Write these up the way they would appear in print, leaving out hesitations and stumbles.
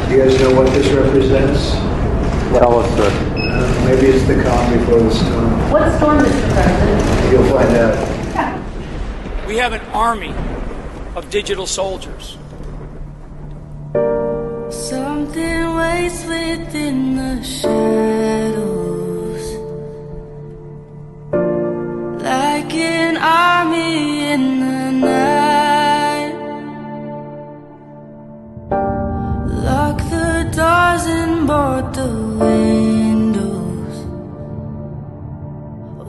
Do you guys know what this represents? Tell us, sir. Maybe it's the calm before the storm. What storm, Mr. President? You'll find out. We have an army of digital soldiers. Something waits within the shadows, like an army in the night. Lock the doors and board the windows.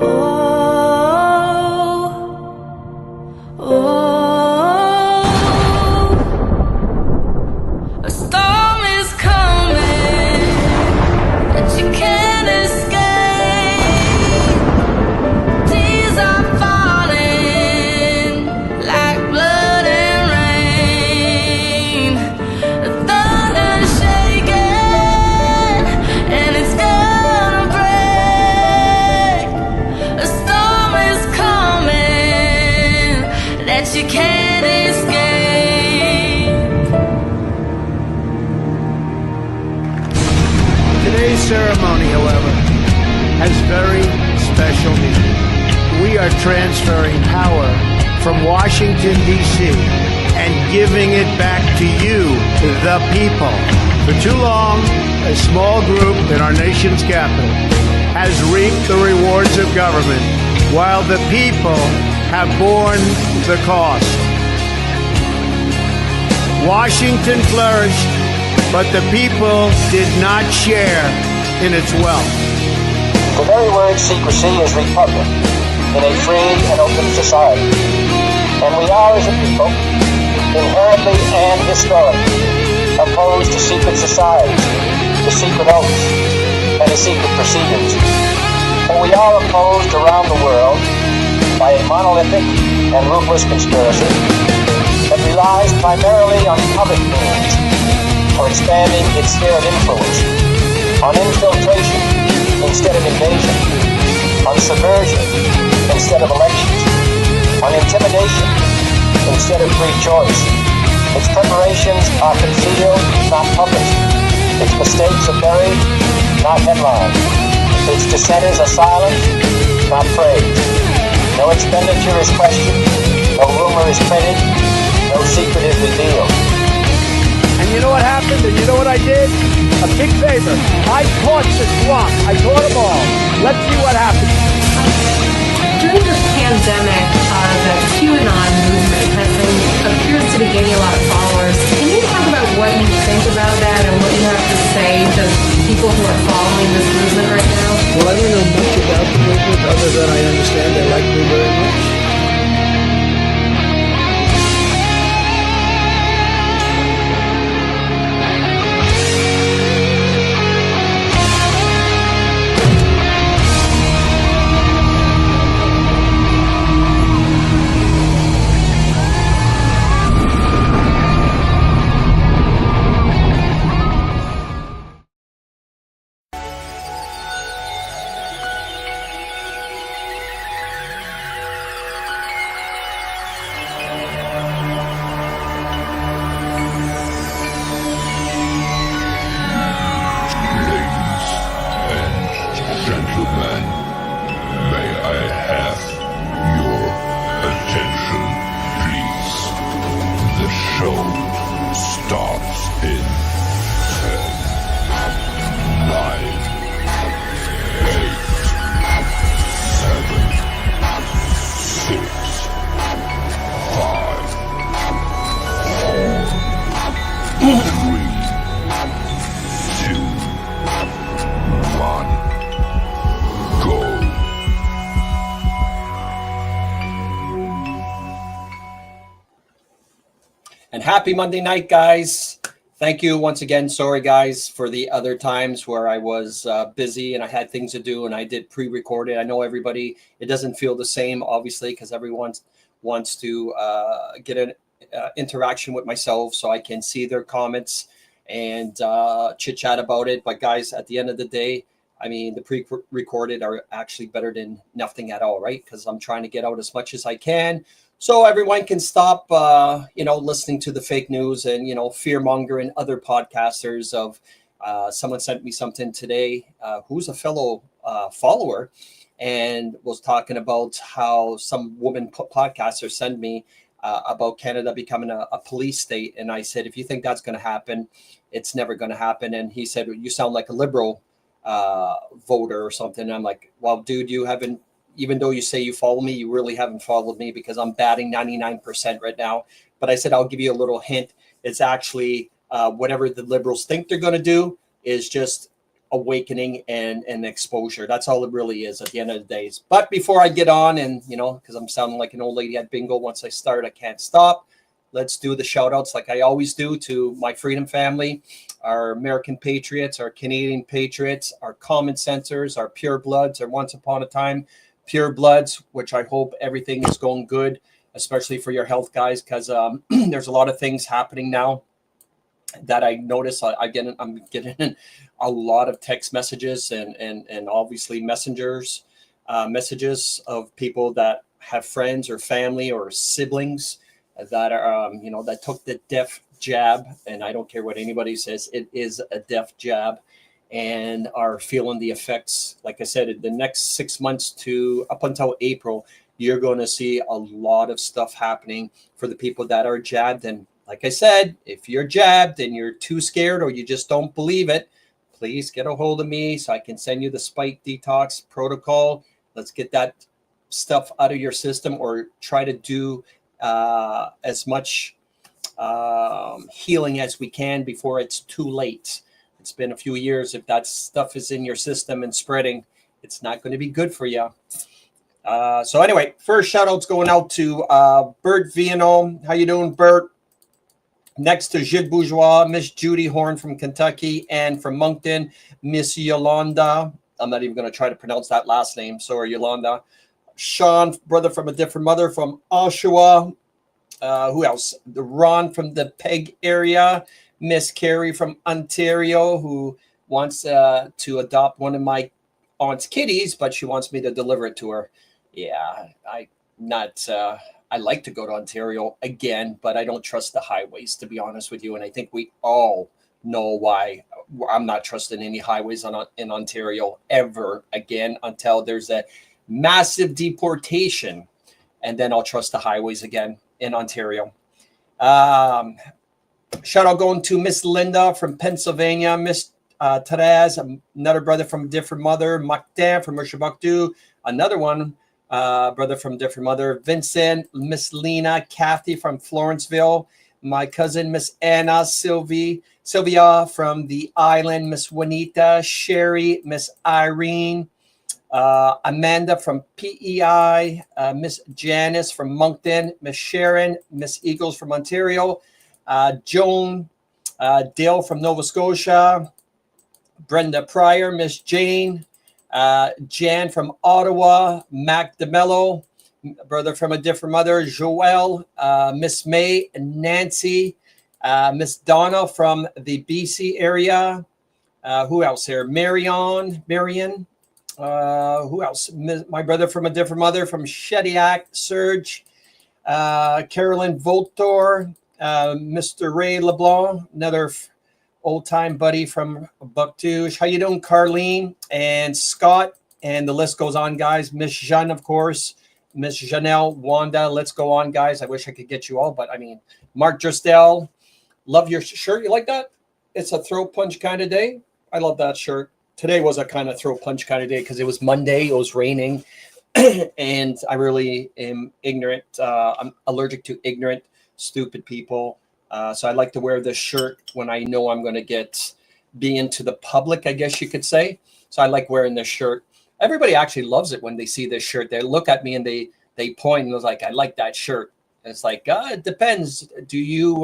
Oh, oh. A storm is coming that you can't escape. Tears are falling like blood and rain. The thunder's shaking and it's gonna break. A storm is coming that you can't escape. Today's ceremony, however, has very special meaning. We are transferring power from Washington, D.C., and giving it back to you, the people. For too long, a small group in our nation's capital has reaped the rewards of government, while the people have borne the cost. Washington flourished, but the people did not share in its wealth. The very word secrecy is repugnant in a free and open society. And we are, as a people, inherently and historically opposed to secret societies, to secret oaths, and to secret proceedings. For we are opposed around the world by a monolithic and ruthless conspiracy that relies primarily on public means for expanding its sphere of influence, on infiltration instead of invasion, on subversion instead of elections, on intimidation instead of free choice. Its preparations are concealed, not published. Its mistakes are buried, not headlined. Its dissenters are silenced, not praised. No expenditure is questioned, no rumor is printed, no secret is revealed. And you know what happened? And you know what I did? A big favor. I taught the swamp. I taught them all. Let's see what happens. During this pandemic, the QAnon movement appears to be gaining a lot of followers. Can you talk about what you think about that and what you have to say to people who are following this movement right now? Well, I don't know much about the movement other than I understand they like me very much. And happy Monday night, guys. Thank you once again. Sorry, guys, for the other times where I was busy and I had things to do and I did pre-recorded. I know everybody, it doesn't feel the same, obviously, because everyone wants to get an interaction with myself so I can see their comments and chit-chat about it. But, guys, at the end of the day, I mean, the pre-recorded are actually better than nothing at all, right? Because I'm trying to get out as much as I can So everyone can stop, listening to the fake news and, fearmonger and other podcasters of, someone sent me something today, who's a fellow follower, and was talking about how some woman podcaster sent me about Canada becoming a police state. And I said, if you think that's going to happen, it's never going to happen. And he said, you sound like a liberal voter or something. And I'm like, well, dude, you haven't, even though you say you follow me, you really haven't followed me, because I'm batting 99% right now. But I said, I'll give you a little hint. It's actually whatever the liberals think they're going to do is just awakening and exposure. That's all it really is at the end of the days. But before I get on, and, because I'm sounding like an old lady at bingo, once I start, I can't stop. Let's do the shout outs like I always do to my Freedom family, our American patriots, our Canadian patriots, our common sensors, our pure bloods, our once upon a time pure bloods, which I hope everything is going good, especially for your health, guys, because there's a lot of things happening now that I notice. I'm getting a lot of text messages and obviously messages of people that have friends or family or siblings that are, that took the death jab. And I don't care what anybody says, it is a death jab, and are feeling the effects. Like I said, in the next 6 months to up until April, you're going to see a lot of stuff happening for the people that are jabbed. And like I said, if you're jabbed and you're too scared or you just don't believe it, please get a hold of me so I can send you the spike detox protocol. Let's get that stuff out of your system, or try to do as much healing as we can before it's too late. It's been a few years. If that stuff is in your system and spreading, it's not going to be good for you. So anyway, first shout outs going out to Bert Viano. How you doing, Bert? Next to Gilles Bourgeois, Miss Judy Horn from Kentucky, and from Moncton, Miss Yolanda. I'm not even going to try to pronounce that last name. Sorry, Yolanda. Sean, brother from a different mother, from Oshawa. Who else? The Ron from the Peg area. Miss Carrie from Ontario, who wants to adopt one of my aunt's kitties, but she wants me to deliver it to her. Yeah, I like to go to Ontario again, but I don't trust the highways, to be honest with you. And I think we all know why I'm not trusting any highways in Ontario ever again until there's a massive deportation. And then I'll trust the highways again in Ontario. Shout out going to Miss Linda from Pennsylvania, Miss Therese, another brother from a different mother, Martin from Mershibakdu, another one, brother from different mother, Vincent, Miss Lena, Kathy from Florenceville, my cousin, Miss Anna, Sylvia from the island, Miss Juanita, Sherry, Miss Irene, Amanda from PEI, Miss Janice from Moncton, Miss Sharon, Miss Eagles from Ontario, Joan, Dale from Nova Scotia, Brenda Pryor, Miss Jane, Jan from Ottawa, Mac DeMello, brother from a different mother, Joelle, Miss May, Nancy, Miss Donna from the BC area. Who else here? Marion. Who else? My brother from a different mother from Shediac, Serge, Carolyn Voltor, Mr. Ray LeBlanc, another old-time buddy from Bucktouche. How you doing, Carlene and Scott? And the list goes on, guys. Miss Jeanne, of course. Miss Janelle, Wanda. Let's go on, guys. I wish I could get you all, but I mean, Mark Dristel. Love your shirt. You like that? It's a throat punch kind of day. I love that shirt. Today was a kind of throat punch kind of day because it was Monday. It was raining. And I really am ignorant. I'm allergic to ignorant, stupid people. So I like to wear this shirt when I know I'm going to be into the public, I guess you could say. So I like wearing this shirt. Everybody actually loves it when they see this shirt. They look at me and they point and was like, I like that shirt. And it's like, it depends. Do you,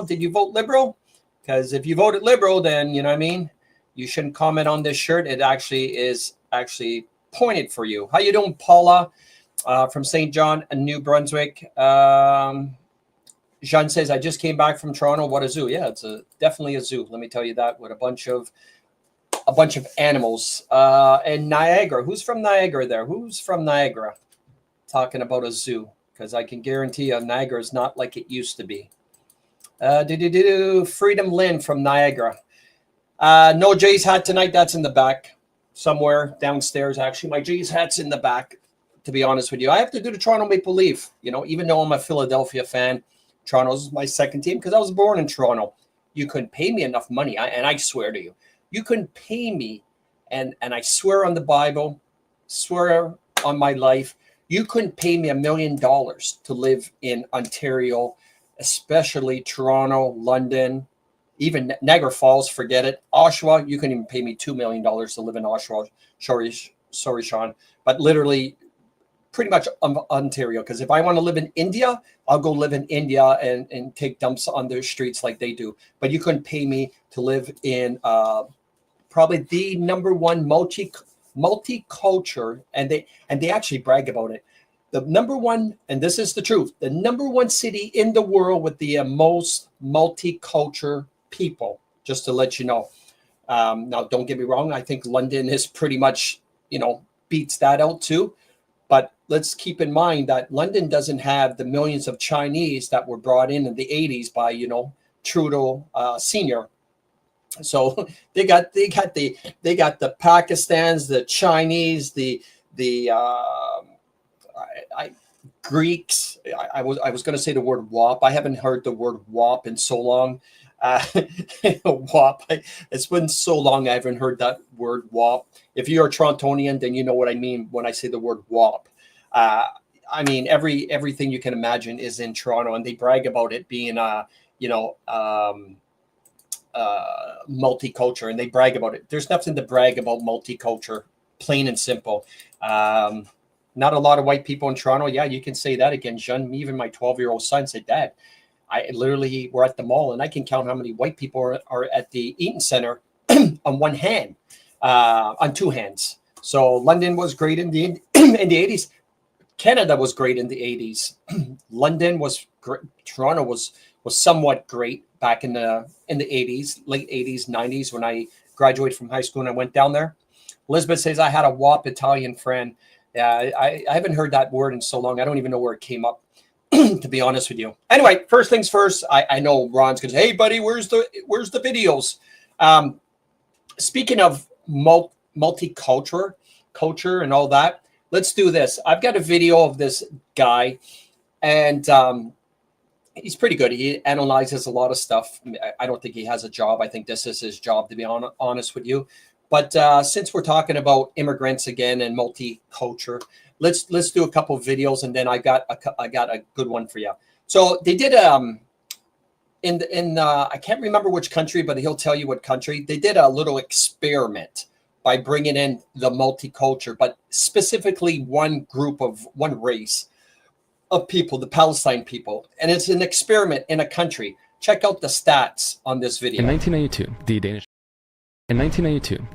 did you vote Liberal? Because if you voted Liberal, then, you know what I mean? You shouldn't comment on this shirt. It actually is pointed for you. How you doing, Paula, from St. John, New Brunswick? Jean says, I just came back from Toronto. What a zoo. Yeah, it's definitely a zoo. Let me tell you that, with a bunch of animals. And Niagara. Who's from Niagara there? Who's from Niagara? Talking about a zoo. because I can guarantee you Niagara is not like it used to be. Freedom Lynn from Niagara. No Jays hat tonight. That's in the back somewhere downstairs. Actually, my Jays hat's in the back, to be honest with you. I have to do the Toronto Maple Leaf, even though I'm a Philadelphia fan. Toronto's my second team because I was born in Toronto. You couldn't pay me enough money. And I swear to you, you couldn't pay me. And I swear on the Bible, swear on my life, you couldn't pay me $1 million to live in Ontario, especially Toronto, London, even Niagara Falls, forget it. Oshawa, you couldn't even pay me $2 million to live in Oshawa. Sorry, Sean. But literally, pretty much Ontario. Because if I want to live in India, I'll go live in India and take dumps on their streets like they do. But you couldn't pay me to live in probably the number one multicultural, and they actually brag about it. The number one, and this is the truth, the number one city in the world with the most multicultural people, just to let you know. Now, don't get me wrong. I think London is pretty much, beats that out too. But let's keep in mind that London doesn't have the millions of Chinese that were brought in the 80s by, Trudeau Senior. So they got the Pakistans, the Chinese, the Greeks. I was going to say the word WAP. I haven't heard the word WAP in so long. WAP. It's been so long I haven't heard that word WAP. If you're a Torontonian, then you know what I mean when I say the word WAP. I mean everything you can imagine is in Toronto, and they brag about it being multicultural, and they brag about it. There's nothing to brag about multicultural, plain and simple. Not a lot of white people in Toronto. Yeah, you can say that again, Jean. Even my 12-year-old son said, Dad, we're at the mall and I can count how many white people are at the Eaton Center on one hand, on two hands. So London was great in the 80s. Canada was great in the 80s. London was great. Toronto was somewhat great back in the 80s, late 80s, 90s, when I graduated from high school and I went down there. Elizabeth says I had a WAP Italian friend. Yeah, I haven't heard that word in so long. I don't even know where it came up, to be honest with you. Anyway, first things first. I know Ron's going to say, hey, buddy, where's the videos? Speaking of multicultural culture and all that, let's do this. I've got a video of this guy, and he's pretty good. He analyzes a lot of stuff. I don't think he has a job. I think this is his job, to be honest with you. But since we're talking about immigrants again and multicultural, let's do a couple of videos, and then I got a good one for you. So they did in I can't remember which country, but he'll tell you what country. They did a little experiment by bringing in the multicultural, but specifically one race of people, the Palestine people, and it's an experiment in a country. Check out the stats on this video. In 1992,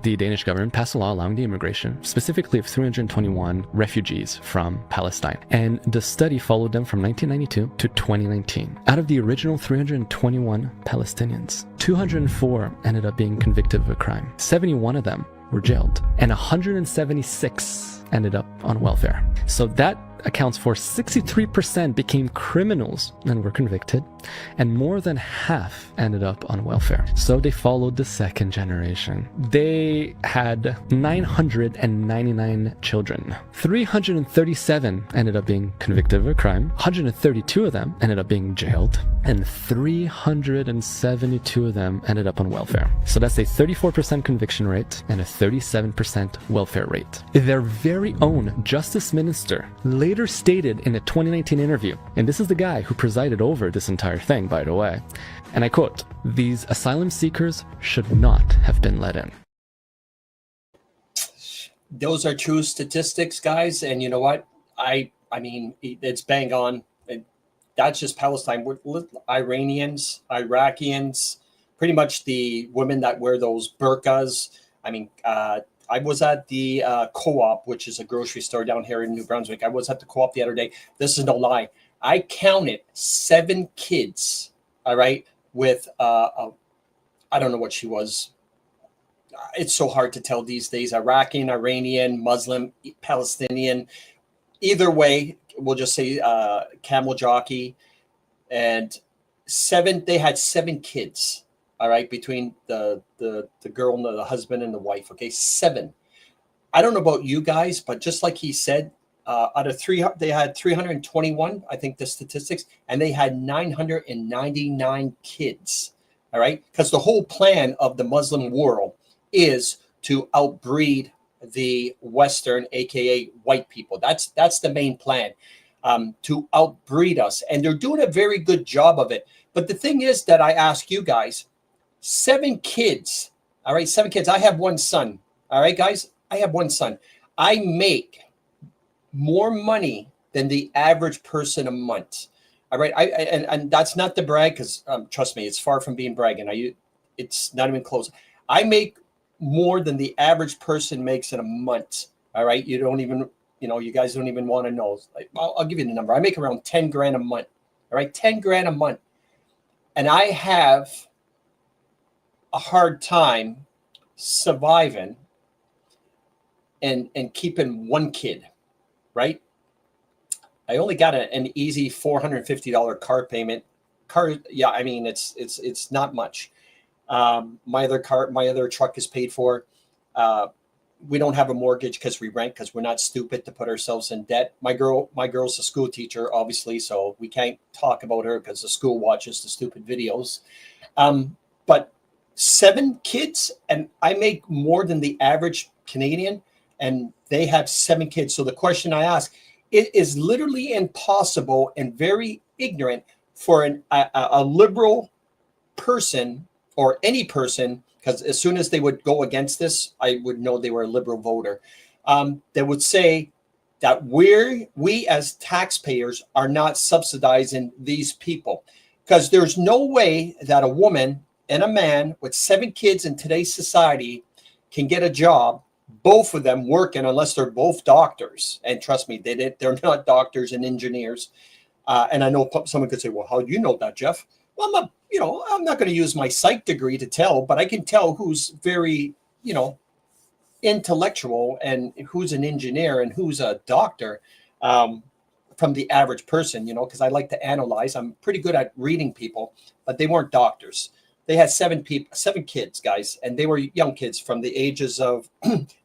the Danish government passed a law allowing the immigration, specifically of 321 refugees from Palestine. And the study followed them from 1992 to 2019. Out of the original 321 Palestinians, 204 ended up being convicted of a crime. 71 of them were jailed, and 176 ended up on welfare. So that accounts for 63% became criminals and were convicted, and more than half ended up on welfare. So they followed the second generation. They had 999 children. 337 ended up being convicted of a crime. 132 of them ended up being jailed, and 372 of them ended up on welfare. So that's a 34% conviction rate and a 37% welfare rate. Their very own Justice Minister later stated in a 2019 interview, and this is the guy who presided over this entire thing, by the way, and I quote, "These asylum seekers should not have been let in." Those are true statistics, guys, and you know what? I mean, it's bang on. That's just Palestine. Iranians, Iraqians, pretty much the women that wear those burqas. I mean, I was at the Co-op, which is a grocery store down here in New Brunswick. I was at the Co-op the other day. This is no lie. I counted 7 kids, all right, with, I don't know what she was. It's so hard to tell these days. Iraqi, Iranian, Muslim, Palestinian. Either way, we'll just say camel jockey, and they had 7 kids. All right, between the girl and the husband and the wife. Okay, 7. I don't know about you guys, but just like he said, out of 300, they had 321, I think the statistics, and they had 999 kids. All right, because the whole plan of the Muslim world is to outbreed the Western, aka white people. That's the main plan, to outbreed us, and they're doing a very good job of it. But the thing is that I ask you guys, 7 kids, all right, 7 kids. I have 1 son, all right, guys. I have 1 son. I make more money than the average person a month. All right, and that's not to brag, because trust me, it's far from being bragging. It's not even close. I make more than the average person makes in a month. All right, you don't even, you guys don't even want to know. Like, I'll give you the number. I make around 10 grand a month. All right, 10 grand a month, and I have a hard time surviving and keeping 1 kid, right? I only got an easy $450 car payment. Yeah, I mean it's not much. My other truck is paid for. We don't have a mortgage because we rent, because we're not stupid to put ourselves in debt. My girl's a school teacher, obviously, so we can't talk about her because the school watches the stupid videos. But 7 kids, and I make more than the average Canadian, and they have 7 kids. So the question I ask, it is literally impossible and very ignorant for a liberal person, or any person, because as soon as they would go against this, I would know they were a liberal voter. They would say that we as taxpayers are not subsidizing these people, because there's no way that a woman and a man with 7 kids in today's society can get a job, both of them working, unless they're both doctors. And trust me, they're not doctors and engineers. And I know someone could say, well, how do you know that, Jeff? Well, I'm not going to use my psych degree to tell, but I can tell who's very, intellectual and who's an engineer and who's a doctor, from the average person, because I like to analyze. I'm pretty good at reading people, but they weren't doctors. They had 7 kids, guys, and they were young kids from the ages of,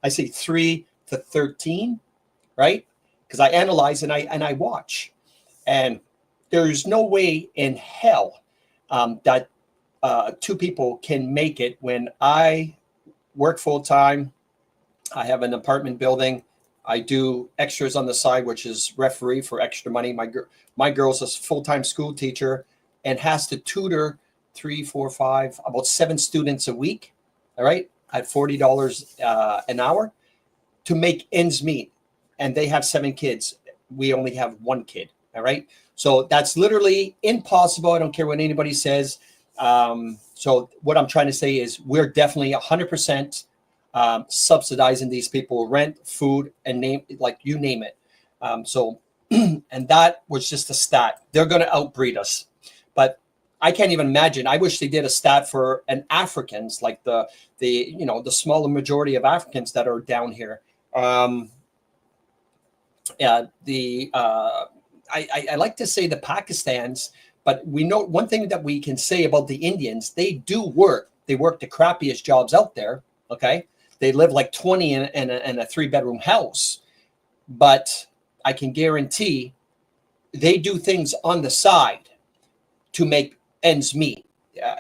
I say 3 to 13, right? Because I analyze and I watch, and there's no way in hell that 2 people can make it. When I work full time, I have an apartment building. I do extras on the side, which is referee for extra money. My girl's a full-time school teacher and has to tutor 3, 4, 5, about 7 students a week. All right, at $40 an hour to make ends meet. And they have 7 kids. We only have 1 kid. All right. So that's literally impossible. I don't care what anybody says. So what I'm trying to say is we're definitely 100% subsidizing these people, rent, food, and you name it. And that was just a stat. They're going to outbreed us. But I can't even imagine. I wish they did a stat for Africans, like the smaller majority of Africans that are down here. I like to say the Pakistans, but we know one thing that we can say about the Indians: they do work. They work the crappiest jobs out there. Okay, they live like 20 in a 3-bedroom house, but I can guarantee they do things on the side to make ends meet.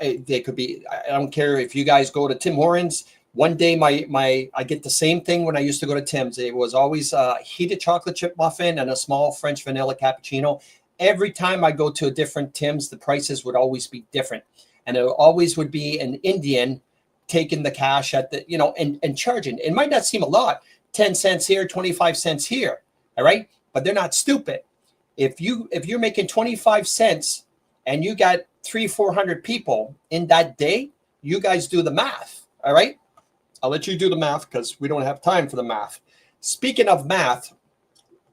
They could be. I don't care if you guys go to Tim Hortons. One day, I get the same thing when I used to go to Tim's. It was always a heated chocolate chip muffin and a small French vanilla cappuccino. Every time I go to a different Tim's, the prices would always be different, and it always would be an Indian taking the cash at the and charging. It might not seem a lot, 10 cents here, 25 cents here. All right, but they're not stupid. If you're making 25 cents and you got 300-400 people in that day, you guys do the math. All right. I'll let you do the math because we don't have time for the math. Speaking of math,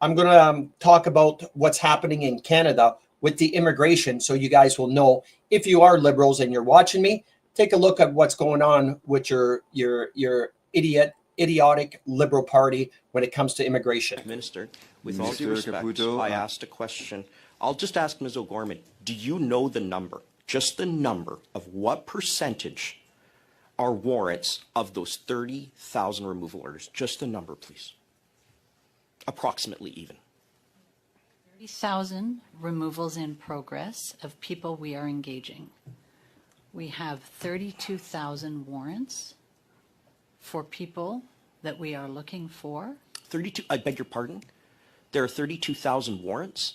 I'm going to talk about what's happening in Canada with the immigration, so you guys will know. If you are liberals and you're watching me, take a look at what's going on with your idiot idiotic Liberal Party when it comes to immigration. Minister, with all due Minister respect, Caputo, I asked a question. I'll just ask Ms. O'Gorman, do you know the number, just the number of what percentage are warrants of those 30,000 removal orders? Just the number, please. Approximately even. 30,000 removals in progress of people we are engaging. We have 32,000 warrants for people that we are looking for. 32, I beg your pardon? There are 32,000 warrants?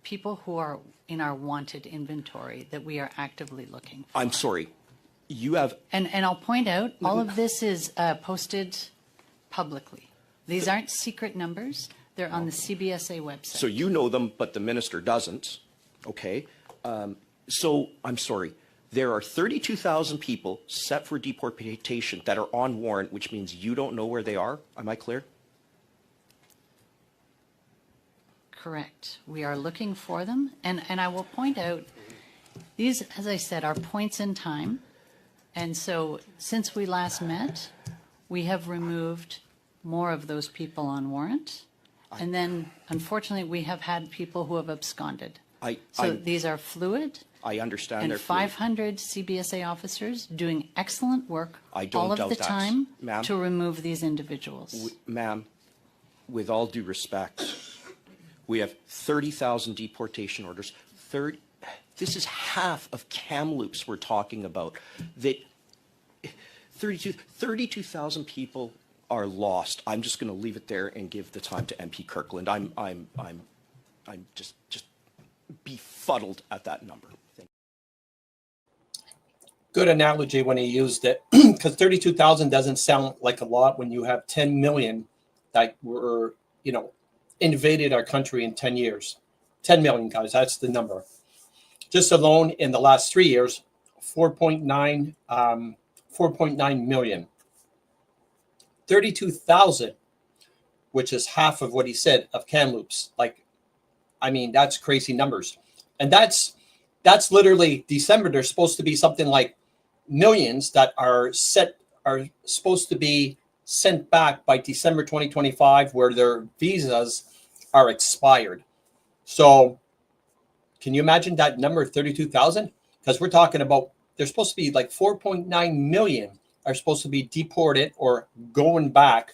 People who are in our wanted inventory that we are actively looking for. I'm sorry. You have... And I'll point out, all of this is posted publicly. These aren't secret numbers. They're on the CBSA website. So you know them, but the minister doesn't. Okay. So I'm sorry. There are 32,000 people set for deportation that are on warrant, which means you don't know where they are. Am I clear? Correct. We are looking for them. And I will point out, these, as I said, are points in time. And so since we last met, we have removed more of those people on warrant. And then, unfortunately, we have had people who have absconded. So these are fluid. I understand And they're fluid. 500 CBSA officers doing excellent work I don't all of doubt the that, time ma'am. to remove these individuals. Ma'am, with all due respect, we have 30,000 deportation orders. This is half of Kamloops we're talking about. That 32,000 people are lost. I'm just going to leave it there and give the time to MP Kirkland. I'm just befuddled at that number. Thank you. Good analogy when he used it, because 32,000 doesn't sound like a lot when you have 10 million that were, invaded our country in 10 years. 10 million, guys, that's the number. Just alone in the last 3 years, 4.9 million. 32,000, which is half of what he said of Kamloops. That's crazy numbers. And that's literally December. There's supposed to be something like millions that are supposed to be sent back by December 2025, where their visas are expired. So can you imagine that number, 32,000? Because we're talking about, there's supposed to be like 4.9 million are supposed to be deported or going back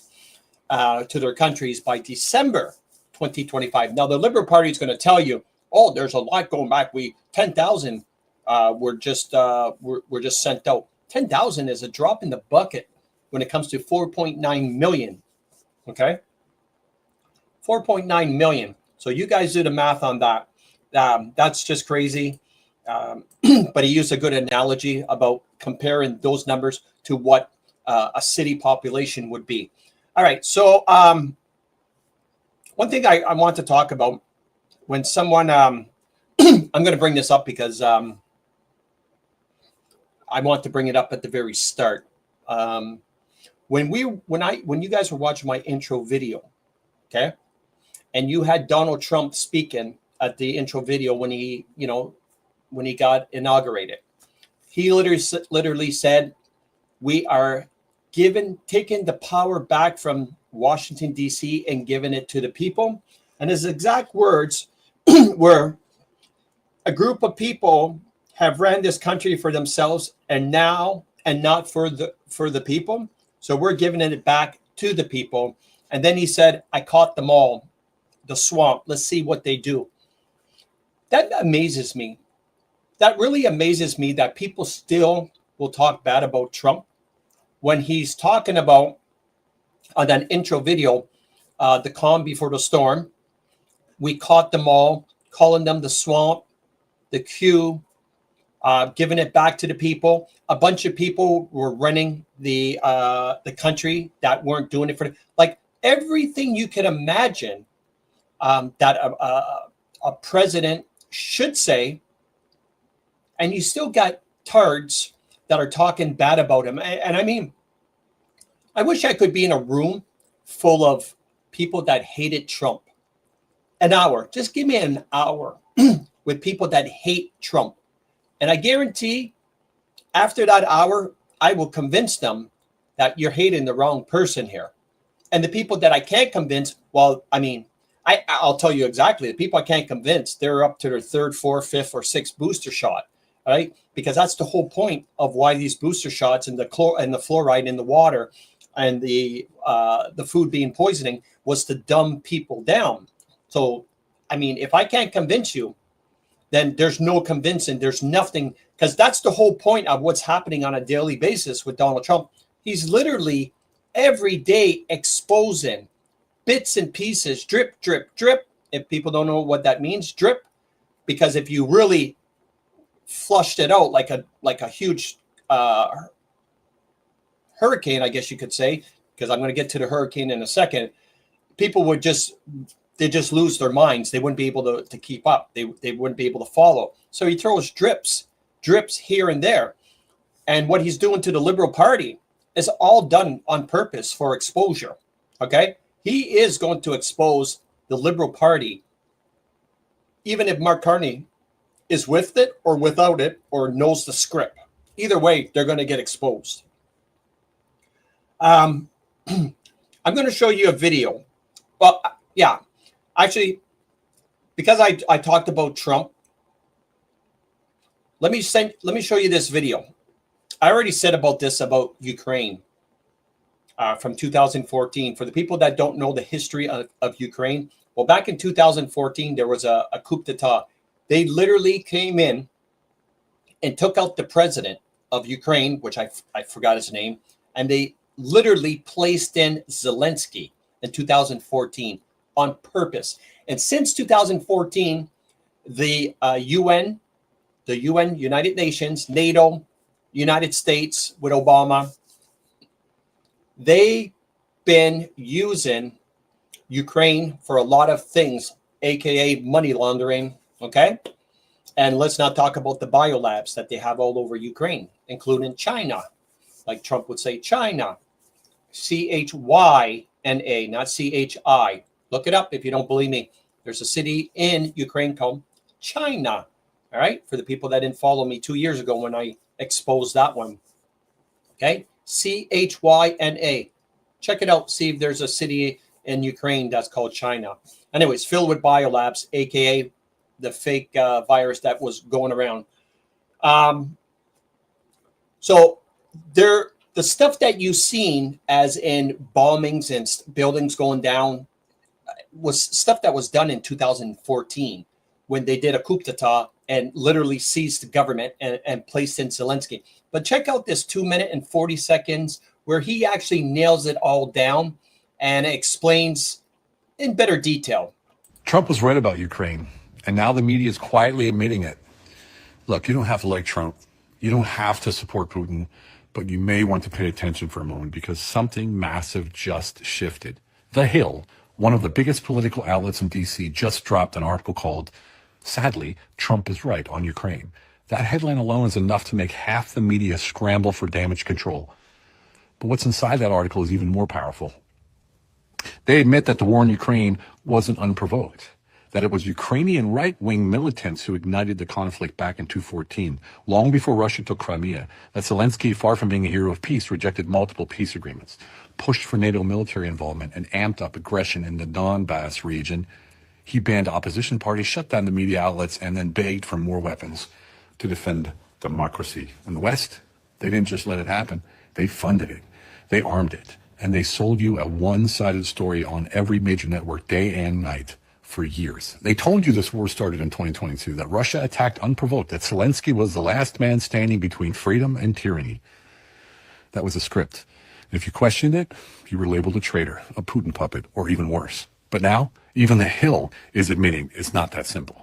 to their countries by December 2025. Now, the Liberal Party is going to tell you, oh, there's a lot going back. 10,000 were just sent out. 10,000 is a drop in the bucket when it comes to 4.9 million. Okay, 4.9 million. So you guys do the math on that. That's just crazy. But he used a good analogy about comparing those numbers to what a city population would be. All right. So one thing I want to talk about, when someone, I'm going to bring this up because I want to bring it up at the very start. When you guys were watching my intro video, okay, and you had Donald Trump speaking at the intro video when he got inaugurated, he literally said, "We are taking the power back from Washington, D.C. and giving it to the people." And his exact words were, "A group of people have ran this country for themselves and not for the people. So we're giving it back to the people." And then he said, "I caught them all, the swamp. Let's see what they do." That amazes me. That really amazes me that people still will talk bad about Trump when he's talking about, on that intro video, the calm before the storm. We caught them all, calling them the swamp, the Q, giving it back to the people. A bunch of people were running the country that weren't doing it for everything you can imagine that a president should say, and you still got turds that are talking bad about him. And I mean, I wish I could be in a room full of people that hated Trump. An hour, just give me an hour with people that hate Trump. And I guarantee after that hour, I will convince them that you're hating the wrong person here. And the people that I can't convince, well, I mean, I'll tell you exactly. The people I can't convince, they're up to their 3rd, 4th, 5th, or 6th booster shot, right? Because that's the whole point of why these booster shots and the fluoride in the water and the food being poisoning was to dumb people down. So, I mean, if I can't convince you, then there's no convincing. There's nothing, because that's the whole point of what's happening on a daily basis with Donald Trump. He's literally every day exposing bits and pieces, drip, drip, drip. If people don't know what that means, drip, because if you really flushed it out like a huge hurricane, I guess you could say, because I'm going to get to the hurricane in a second, people would just lose their minds. They wouldn't be able to keep up. They wouldn't be able to follow. So he throws drips here and there. And what he's doing to the Liberal Party is all done on purpose for exposure. Okay? He is going to expose the Liberal Party, even if Mark Carney is with it or without it or knows the script. Either way, they're going to get exposed. I'm going to show you a video. Well, yeah, actually, because I talked about Trump, let me show you this video. I already said about this about Ukraine from 2014. For the people that don't know the history of Ukraine, well, back in 2014, there was a coup d'etat. They literally came in and took out the president of Ukraine, which I forgot his name, and they literally placed in Zelensky in 2014 on purpose. And since 2014, the UN, United Nations, NATO, United States with Obama, they've been using Ukraine for a lot of things, aka money laundering. Okay. And let's not talk about the biolabs that they have all over Ukraine, including China. Like Trump would say, China, Chyna, not Chi. Look it up if you don't believe me. There's a city in Ukraine called China. All right. For the people that didn't follow me 2 years ago when I exposed that one. Okay. Chyna. Check it out. See if there's a city in Ukraine that's called China. Anyways, filled with biolabs, aka the fake virus that was going around. So the stuff that you've seen as in bombings and buildings going down was stuff that was done in 2014 when they did a coup d'etat and literally seized the government and placed in Zelensky. But check out this 2 minute and 40 seconds where he actually nails it all down and explains in better detail. Trump was right about Ukraine, and now the media is quietly admitting it. Look, you don't have to like Trump. You don't have to support Putin, but you may want to pay attention for a moment because something massive just shifted. The Hill, one of the biggest political outlets in D.C., just dropped an article called, sadly, Trump is right on Ukraine. That headline alone is enough to make half the media scramble for damage control. But what's inside that article is even more powerful. They admit that the war in Ukraine wasn't unprovoked, that it was Ukrainian right-wing militants who ignited the conflict back in 2014, long before Russia took Crimea, that Zelensky, far from being a hero of peace, rejected multiple peace agreements, pushed for NATO military involvement, and amped up aggression in the Donbass region. He banned opposition parties, shut down the media outlets, and then begged for more weapons to defend democracy. In the West, they didn't just let it happen. They funded it. They armed it. And they sold you a one-sided story on every major network day and night for years. They told you this war started in 2022, that Russia attacked unprovoked, that Zelensky was the last man standing between freedom and tyranny. That was a script. And if you questioned it, you were labeled a traitor, a Putin puppet, or even worse. But now, even the Hill is admitting it's not that simple.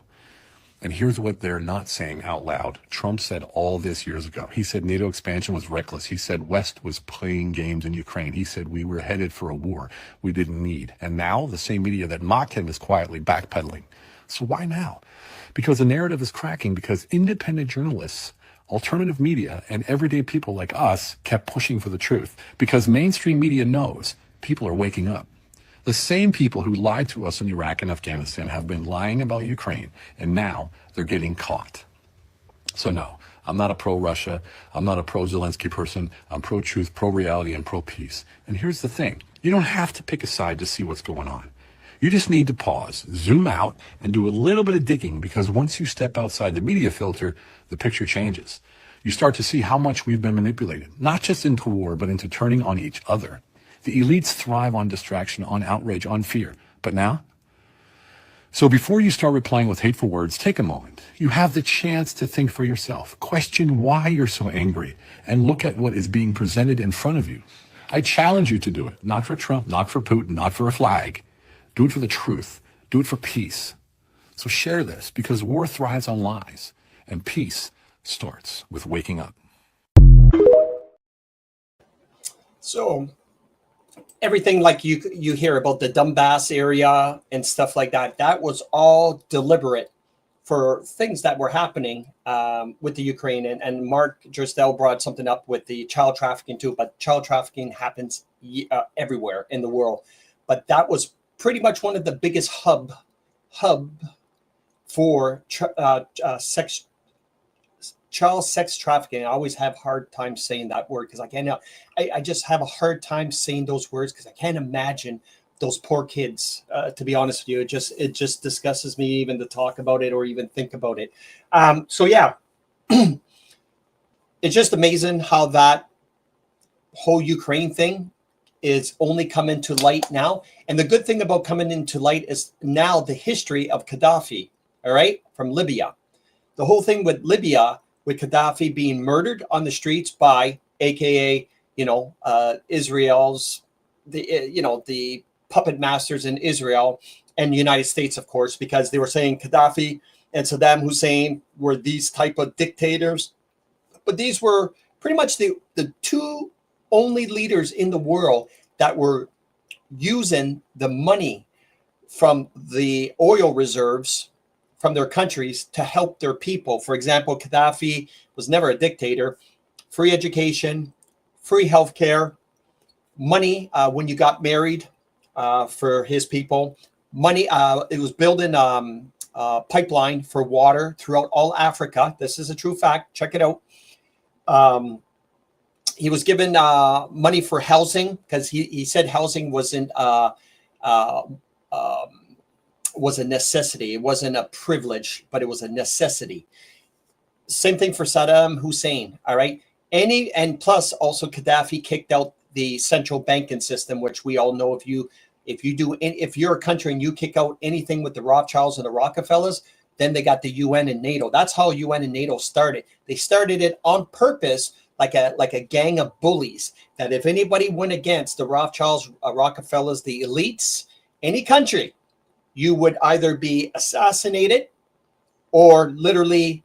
And here's what they're not saying out loud. Trump said all this years ago. He said NATO expansion was reckless. He said West was playing games in Ukraine. He said we were headed for a war we didn't need. And now the same media that mocked him is quietly backpedaling. So why now? Because the narrative is cracking, because independent journalists, alternative media, and everyday people like us kept pushing for the truth. Because mainstream media knows people are waking up. The same people who lied to us in Iraq and Afghanistan have been lying about Ukraine, and now they're getting caught. So no, I'm not a pro-Russia. I'm not a pro-Zelensky person. I'm pro-truth, pro-reality, and pro-peace. And here's the thing. You don't have to pick a side to see what's going on. You just need to pause, zoom out, and do a little bit of digging, because once you step outside the media filter, the picture changes. You start to see how much we've been manipulated, not just into war, but into turning on each other. The elites thrive on distraction, on outrage, on fear. But now? So before you start replying with hateful words, take a moment. You have the chance to think for yourself. Question why you're so angry, and look at what is being presented in front of you. I challenge you to do it. Not for Trump, not for Putin, not for a flag. Do it for the truth. Do it for peace. So share this, because war thrives on lies, and peace starts with waking up. So everything like you hear about the Donbass area and stuff like that, that was all deliberate for things that were happening with the Ukraine. And Mark Gerstel brought something up with the child trafficking too, but child trafficking happens everywhere in the world. But that was pretty much one of the biggest hub for child sex trafficking. I always have a hard time saying that word because I just have a hard time saying those words because I can't imagine those poor kids. To be honest with you, it just disgusts me even to talk about it or even think about it. So yeah, it's just amazing how that whole Ukraine thing is only coming to light now. And the good thing about coming into light is now the history of Gaddafi, all right, from Libya. The whole thing with Libya, with Gaddafi being murdered on the streets by AKA, Israel's, the puppet masters in Israel and the United States, of course, because they were saying Gaddafi and Saddam Hussein were these type of dictators. But these were pretty much the two only leaders in the world that were using the money from the oil reserves from their countries to help their people. For example, Gaddafi was never a dictator. Free education, free healthcare, money when you got married for his people. Money, it was building a pipeline for water throughout all Africa. This is a true fact. Check it out. He was given money for housing because he said housing wasn't was a necessity. It wasn't a privilege, but it was a necessity. Same thing for Saddam Hussein. All right. And plus also Gaddafi kicked out the central banking system, which we all know if you're a country and you kick out anything with the Rothschilds and the Rockefellers, then they got the UN and NATO. That's how UN and NATO started. They started it on purpose, like a gang of bullies, that if anybody went against the Rothschilds, Rockefellers, the elites, any country, you would either be assassinated or literally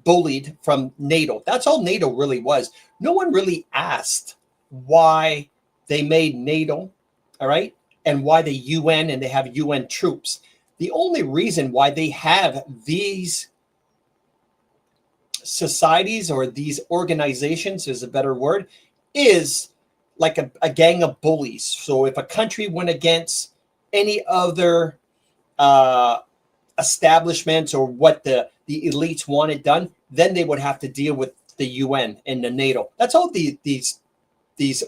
bullied from NATO. That's all NATO really was. No one really asked why they made NATO, all right, and why the UN and they have UN troops. The only reason why they have these societies or these organizations is a better word, is like a gang of bullies. So if a country went against any other establishments or what the elites wanted done, then they would have to deal with the UN and the NATO. That's all these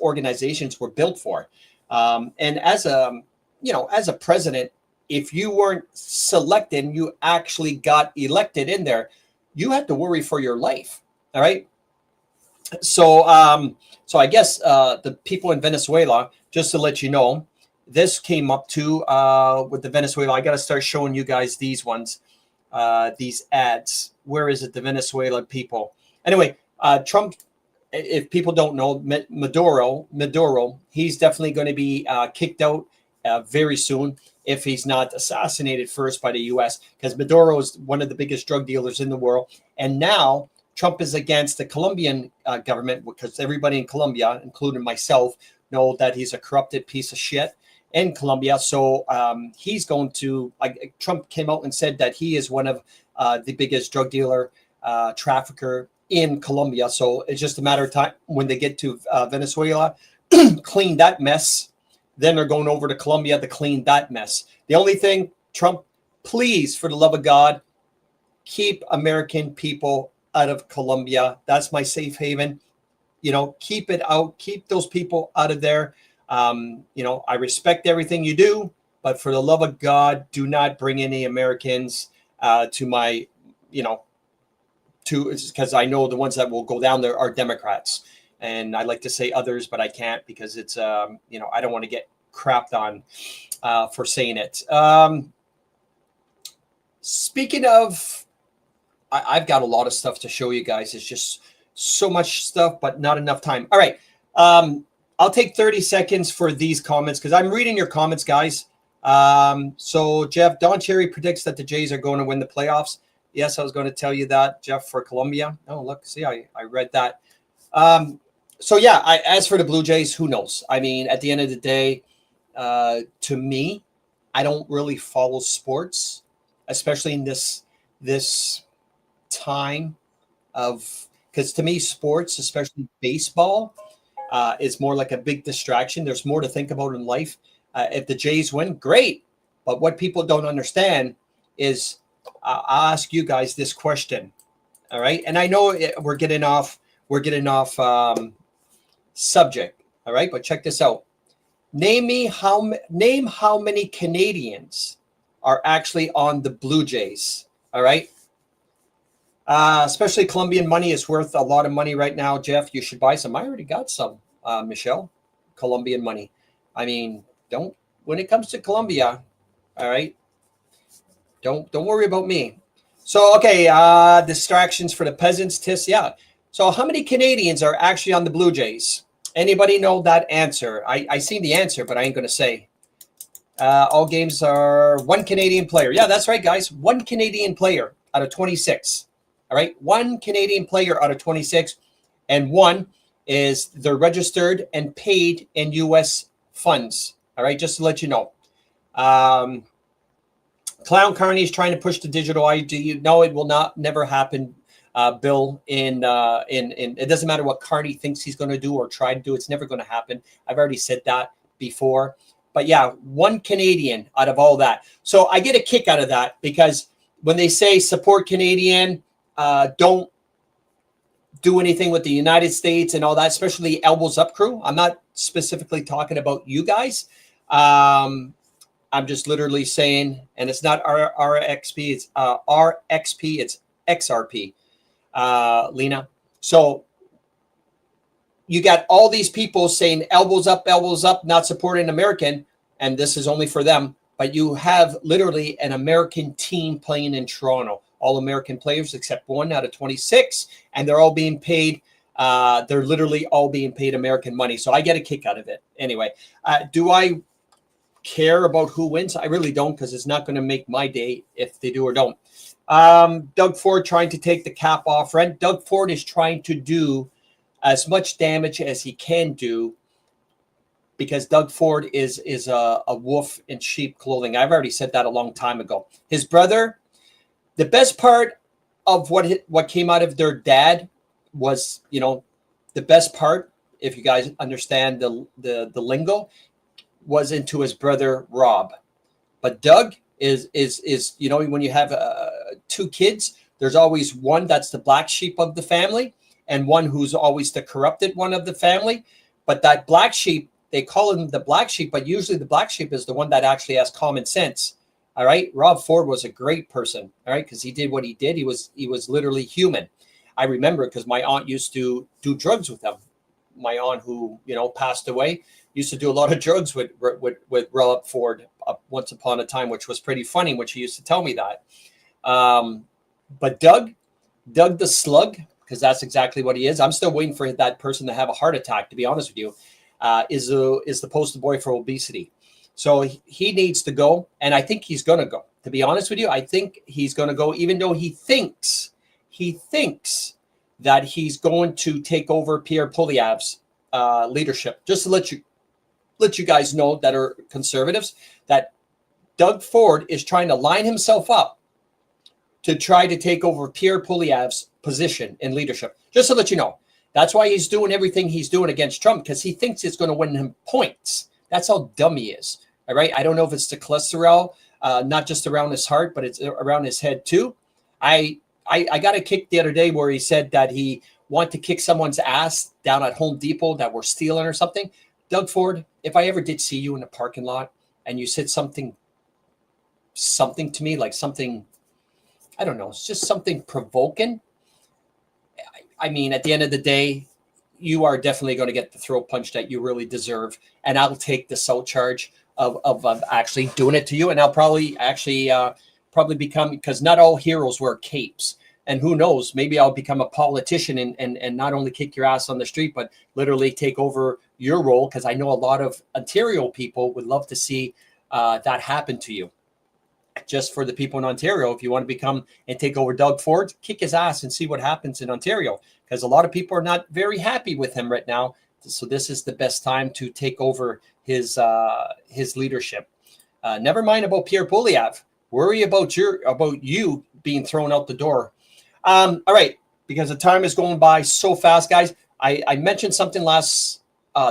organizations were built for. And as a president, if you weren't selected and you actually got elected in there, you had to worry for your life. All right. So I guess the people in Venezuela, just to let you know, this came up too with the Venezuela. I got to start showing you guys these ones, these ads. Where is it? The Venezuela people. Anyway, Trump, if people don't know, Maduro, he's definitely going to be kicked out very soon if he's not assassinated first by the U.S. because Maduro is one of the biggest drug dealers in the world. And now Trump is against the Colombian government because everybody in Colombia, including myself, know that he's a corrupted piece of shit in Colombia. So he's going to, like, Trump came out and said that he is one of the biggest drug dealer, trafficker in Colombia. So it's just a matter of time when they get to Venezuela, clean that mess. Then they're going over to Colombia to clean that mess. The only thing, Trump, please, for the love of God, keep American people out of Colombia. That's my safe haven. Keep it out. Keep those people out of there. I respect everything you do, but for the love of God, do not bring any Americans to my, because I know the ones that will go down there are Democrats. And I like to say others, but I can't because it's, I don't want to get crapped on for saying it. Speaking of, I've got a lot of stuff to show you guys. It's just so much stuff, but not enough time. All right. I'll take 30 seconds for these comments because I'm reading your comments, guys. So, Jeff, Don Cherry predicts that the Jays are going to win the playoffs. Yes, I was going to tell you that, Jeff, for Colombia. Oh, look, see, I read that. So, yeah, as for the Blue Jays, who knows? I mean, at the end of the day, to me, I don't really follow sports, especially in this time of, because to me, sports, especially baseball, is more like a big distraction. There's more to think about in life. If the Jays win, great. But what people don't understand is, I'll ask you guys this question. All right. And I know we're getting off subject. All right. But check this out. Name how many Canadians are actually on the Blue Jays. All right. Especially Colombian money is worth a lot of money right now. Jeff, you should buy some. I already got some, Michelle, Colombian money. I mean, when it comes to Colombia, all right, don't worry about me. So, okay, distractions for the peasants, Tis, yeah. So how many Canadians are actually on the Blue Jays? Anybody know that answer? I seen the answer, but I ain't going to say. All games are one Canadian player. Yeah, that's right, guys. One Canadian player out of 26. All right, one Canadian player out of 26, and one is they're registered and paid in U.S. funds. All right, just to let you know. Clown Carney is trying to push the digital ID. No, it will never happen, Bill. In it doesn't matter what Carney thinks he's going to do or try to do. It's never going to happen. I've already said that before. But yeah, one Canadian out of all that. So I get a kick out of that because when they say support Canadian, don't do anything with the United States and all that, especially Elbows Up crew. I'm not specifically talking about you guys. I'm just literally saying, and it's not RXP, it's RXP, it's XRP, Lena. So you got all these people saying elbows up, not supporting American, and this is only for them. But you have literally an American team playing in Toronto, all American players except one out of 26, and they're all being paid. They're literally all being paid American money. So I get a kick out of it. Anyway, do I care about who wins? I really don't, because it's not going to make my day if they do or don't. Doug Ford trying to take the cap off rent. Doug Ford is trying to do as much damage as he can do because Doug Ford is a wolf in sheep clothing. I've already said that a long time ago. His brother, the best part of what came out of their dad was, the best part, if you guys understand the lingo, was into his brother Rob. But Doug is when you have two kids, there's always one that's the black sheep of the family and one who's always the corrupted one of the family. But that black sheep, they call him the black sheep, but usually the black sheep is the one that actually has common sense. All right. Rob Ford was a great person. All right. Because he did what he did. He was literally human. I remember because my aunt used to do drugs with him. My aunt who, passed away used to do a lot of drugs with Rob Ford once upon a time, which was pretty funny when she used to tell me that. But Doug the Slug, because that's exactly what he is. I'm still waiting for that person to have a heart attack, to be honest with you, is the poster boy for obesity. So he needs to go, and I think he's going to go. To be honest with you, I think he's going to go, even though he thinks that he's going to take over Pierre Poilievre's leadership. Just to let you guys know that are conservatives, that Doug Ford is trying to line himself up to try to take over Pierre Poilievre's position in leadership. Just to let you know, that's why he's doing everything he's doing against Trump, because he thinks it's going to win him points. That's how dumb he is. All right. I don't know if it's the cholesterol, not just around his heart, but it's around his head too. I I got a kick the other day where he said that he wanted to kick someone's ass down at Home Depot that were stealing or something. Doug Ford, if I ever did see you in the parking lot and you said something to me, like something, I don't know, it's just something provoking. I mean, at the end of the day, you are definitely going to get the throat punch that you really deserve. And I'll take the salt charge of actually doing it to you. And I'll probably become, because not all heroes wear capes. And who knows, maybe I'll become a politician and not only kick your ass on the street, but literally take over your role. Because I know a lot of Ontario people would love to see that happen to you. Just for the people in Ontario, if you want to become and take over Doug Ford, kick his ass and see what happens in Ontario. Because a lot of people are not very happy with him right now. So this is the best time to take over his leadership. Never mind about Pierre Poilievre. Worry about you being thrown out the door. All right, because the time is going by so fast, guys. I mentioned something last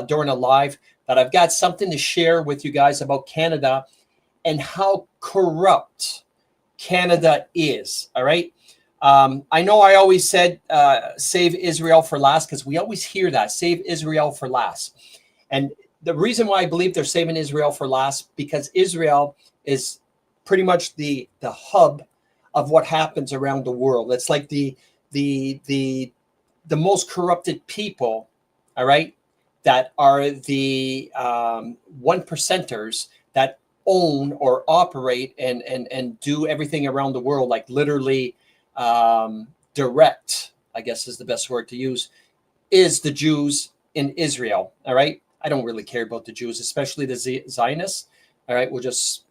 during a live that I've got something to share with you guys about Canada and how corrupt Canada is. All right. I know I always said save Israel for last, because we always hear that, save Israel for last. And the reason why I believe they're saving Israel for last, because Israel is pretty much the hub of what happens around the world. It's like the most corrupted people, all right, that are the 1%ers that own or operate and do everything around the world, like literally direct, I guess is the best word to use, is the Jews in Israel. All right. I don't really care about the Jews, especially the Zionists. All right. We'll just,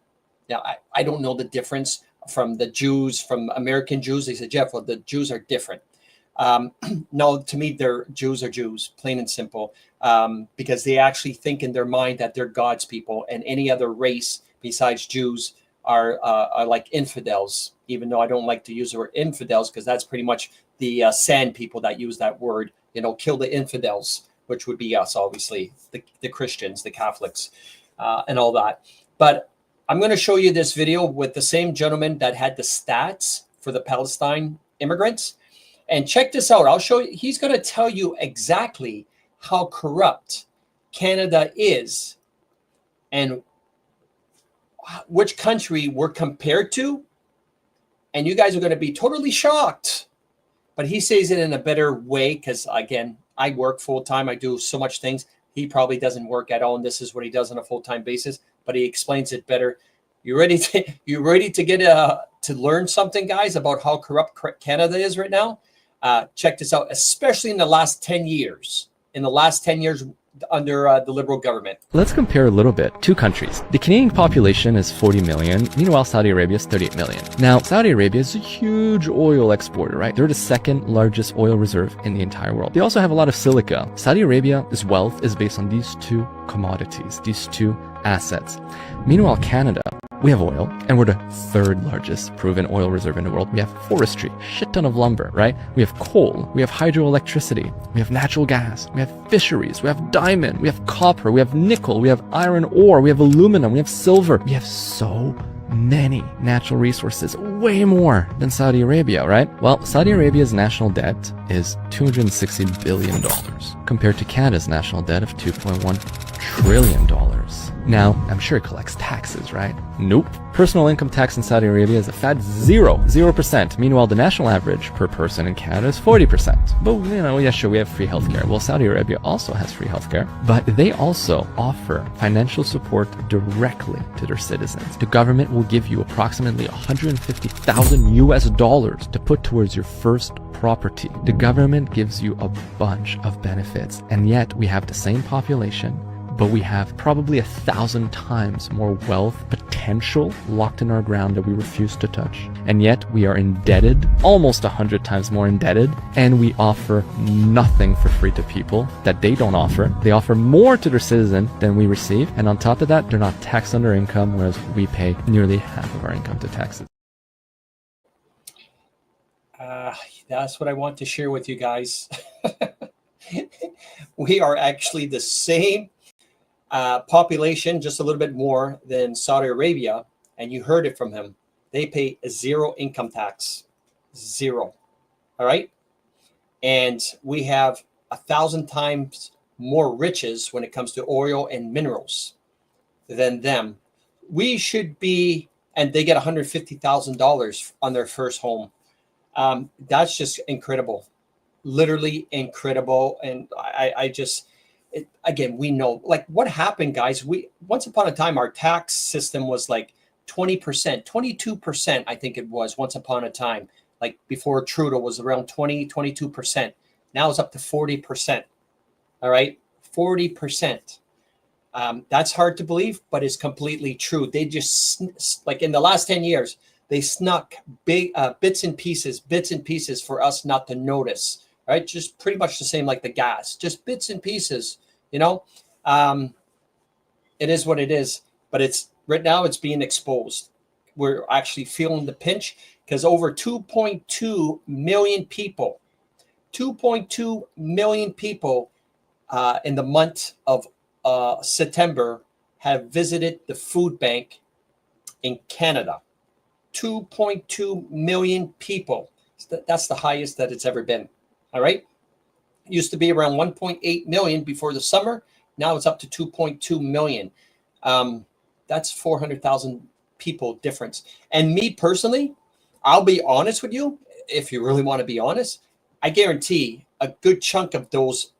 I don't know the difference from the Jews, from American Jews. They said, Jeff, well, the Jews are different. No, to me, Jews are Jews, plain and simple, because they actually think in their mind that they're God's people, and any other race besides Jews are like infidels, even though I don't like to use the word infidels, because that's pretty much the sand people that use that word, kill the infidels, which would be us, obviously, the Christians, the Catholics, and all that. But I'm going to show you this video with the same gentleman that had the stats for the Palestine immigrants. And check this out. I'll show you. He's going to tell you exactly how corrupt Canada is and which country we're compared to. And you guys are going to be totally shocked. But he says it in a better way because, again, I work full time. I do so much things. He probably doesn't work at all. And this is what he does on a full-time basis. But he explains it better. You ready to get to learn something, guys, about how corrupt Canada is right now? Check this out, especially in the last 10 years. In the last 10 years under the Liberal government. Let's compare a little bit. Two countries. The Canadian population is 40 million. Meanwhile, Saudi Arabia is 38 million. Now, Saudi Arabia is a huge oil exporter, right? They're the second largest oil reserve in the entire world. They also have a lot of silica. Saudi Arabia's wealth is based on these two commodities, these two assets. Meanwhile, Canada, we have oil, and we're the third largest proven oil reserve in the world. We have forestry, shit ton of lumber, right? We have coal, we have hydroelectricity, we have natural gas, we have fisheries, we have diamond, we have copper, we have nickel, we have iron ore, we have aluminum, we have silver. We have so many natural resources, way more than Saudi Arabia, right? Well, Saudi Arabia's national debt is $260 billion compared to Canada's national debt of $2.1 trillion. Now, I'm sure it collects taxes, right? Nope. Personal income tax in Saudi Arabia is a fat 0%. Meanwhile, the national average per person in Canada is 40%. But, yeah, sure, we have free healthcare. Well, Saudi Arabia also has free healthcare, but they also offer financial support directly to their citizens. The government will give you approximately $150,000 to put towards your first property. The government gives you a bunch of benefits, and yet we have the same population, but we have probably 1,000 times more wealth potential locked in our ground that we refuse to touch. And yet we are indebted, almost 100 times more indebted, and we offer nothing for free to people that they don't offer. They offer more to their citizen than we receive. And on top of that, they're not taxed on their income, whereas we pay nearly half of our income to taxes. That's what I want to share with you guys. We are actually the same population, just a little bit more than Saudi Arabia, and you heard it from him. They pay 0 income tax. Zero. All right. And we have 1,000 times more riches when it comes to oil and minerals than them. We should be, and they get $150,000 on their first home. That's just incredible, literally incredible. And I just, again, we know, like, what happened, guys. Once upon a time, our tax system was like 20%, 22%, I think it was once upon a time. Like before Trudeau was around 22%. Now it's up to 40%. All right, 40%. That's hard to believe, but it's completely true. They just, like in the last 10 years, they snuck big bits and pieces for us not to notice. Right, just pretty much the same like the gas, just bits and pieces. You know, it is what it is. But it's right now it's being exposed. We're actually feeling the pinch because over 2.2 million people, 2.2 million people in the month of September have visited the food bank in Canada. 2.2 million people. That's the highest that it's ever been. All right. It used to be around 1.8 million before the summer. Now it's up to 2.2 million. That's 400,000 people difference. And me personally, I'll be honest with you. If you really want to be honest, I guarantee a good chunk of those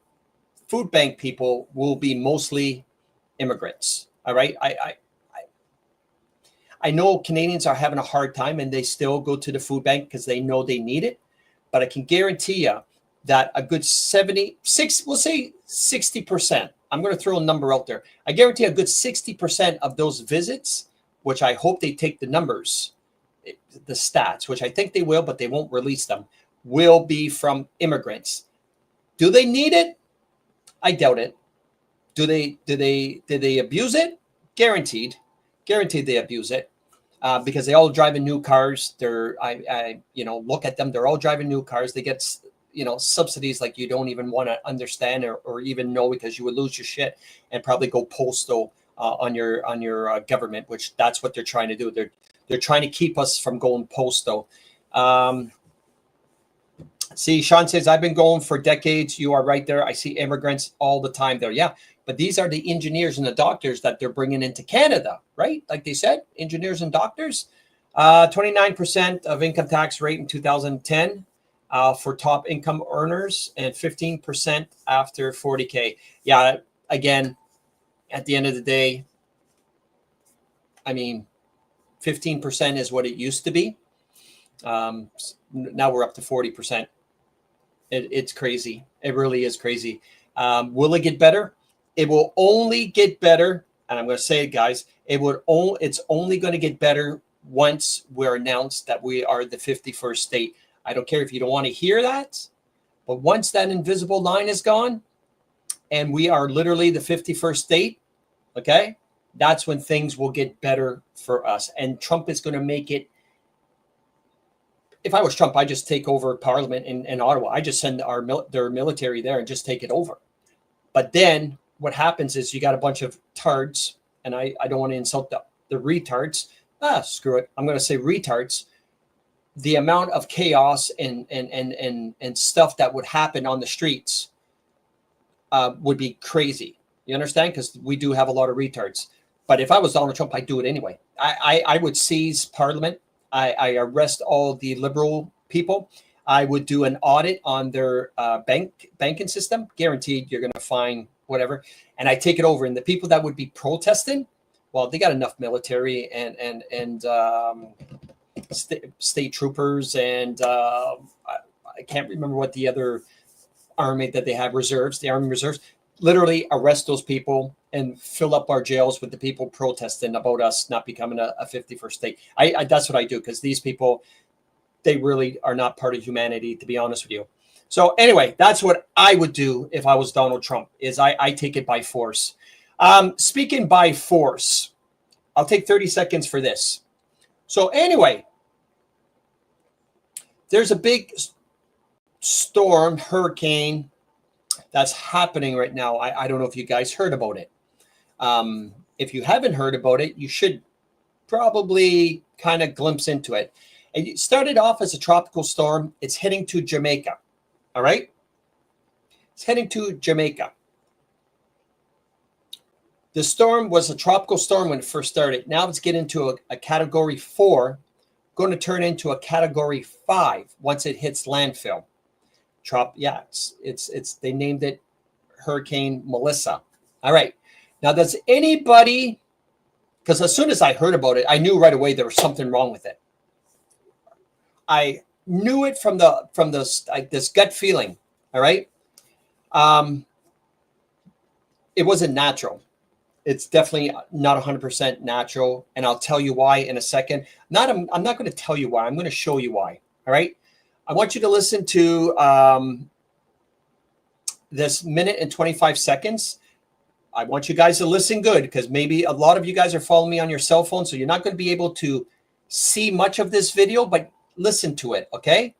food bank people will be mostly immigrants. All right. I know Canadians are having a hard time and they still go to the food bank because they know they need it. But I can guarantee you that a good 76, we'll say 60%. I'm going to throw a number out there. I guarantee a good 60% of those visits, which I hope they take the numbers, the stats, which I think they will, but they won't release them, will be from immigrants. Do they need it? I doubt it. Do they abuse it? Guaranteed they abuse it. Because they all drive in new cars. I look at them. They're all driving new cars. They get, subsidies like you don't even want to understand or even know, because you would lose your shit and probably go postal on your government, which that's what they're trying to do. They're trying to keep us from going postal. See, Sean says, I've been going for decades. You are right there. I see immigrants all the time there. Yeah. But these are the engineers and the doctors that they're bringing into Canada, right? Like they said, engineers and doctors. 29% of income tax rate in 2010 for top income earners, and 15% after 40K. Yeah, again, at the end of the day, I mean, 15% is what it used to be. Now we're up to 40%. It's crazy. It really is crazy. Will it get better? It will only get better, and I'm going to say it, guys. It's only going to get better once we're announced that we are the 51st state. I don't care if you don't want to hear that, but once that invisible line is gone, and we are literally the 51st state, okay, that's when things will get better for us. And Trump is going to make it. If I was Trump, I'd just take over Parliament in Ottawa. I just send their military there and just take it over. But then what happens is you got a bunch of tards, and I don't want to insult the retards. Screw it. I'm going to say retards. The amount of chaos and stuff that would happen on the streets would be crazy. You understand? Because we do have a lot of retards. But if I was Donald Trump, I'd do it anyway. I would seize Parliament. I arrest all the liberal people. I would do an audit on their banking system. Guaranteed you're going to find whatever. And I take it over. And the people that would be protesting, well, they got enough military and state troopers. And I can't remember what the other army that they have, reserves, the army reserves, literally arrest those people and fill up our jails with the people protesting about us not becoming a 51st state. I that's what I do, because these people, they really are not part of humanity, to be honest with you. So anyway, that's what I would do if I was Donald Trump, is I take it by force. Speaking by force, I'll take 30 seconds for this. So anyway, there's a big storm, hurricane that's happening right now. I don't know if you guys heard about it. If you haven't heard about it, you should probably kind of glimpse into it. It started off as a tropical storm. It's heading to Jamaica. All right? It's heading to Jamaica. The storm was a tropical storm when it first started. Now it's getting into a category 4, going to turn into a category 5 once it hits landfill. It's they named it Hurricane Melissa. All right. Now, does anybody, because as soon as I heard about it, I knew right away there was something wrong with it. I knew it from this gut feeling. All right. It wasn't natural. It's definitely not 100% natural, and I'll tell you why in a second. I'm not going to tell you why. I'm going to show you why. All right. I want you to listen to this minute and 25 seconds. I want you guys to listen good, because maybe a lot of you guys are following me on your cell phone, so you're not going to be able to see much of this video, but listen to it, okay?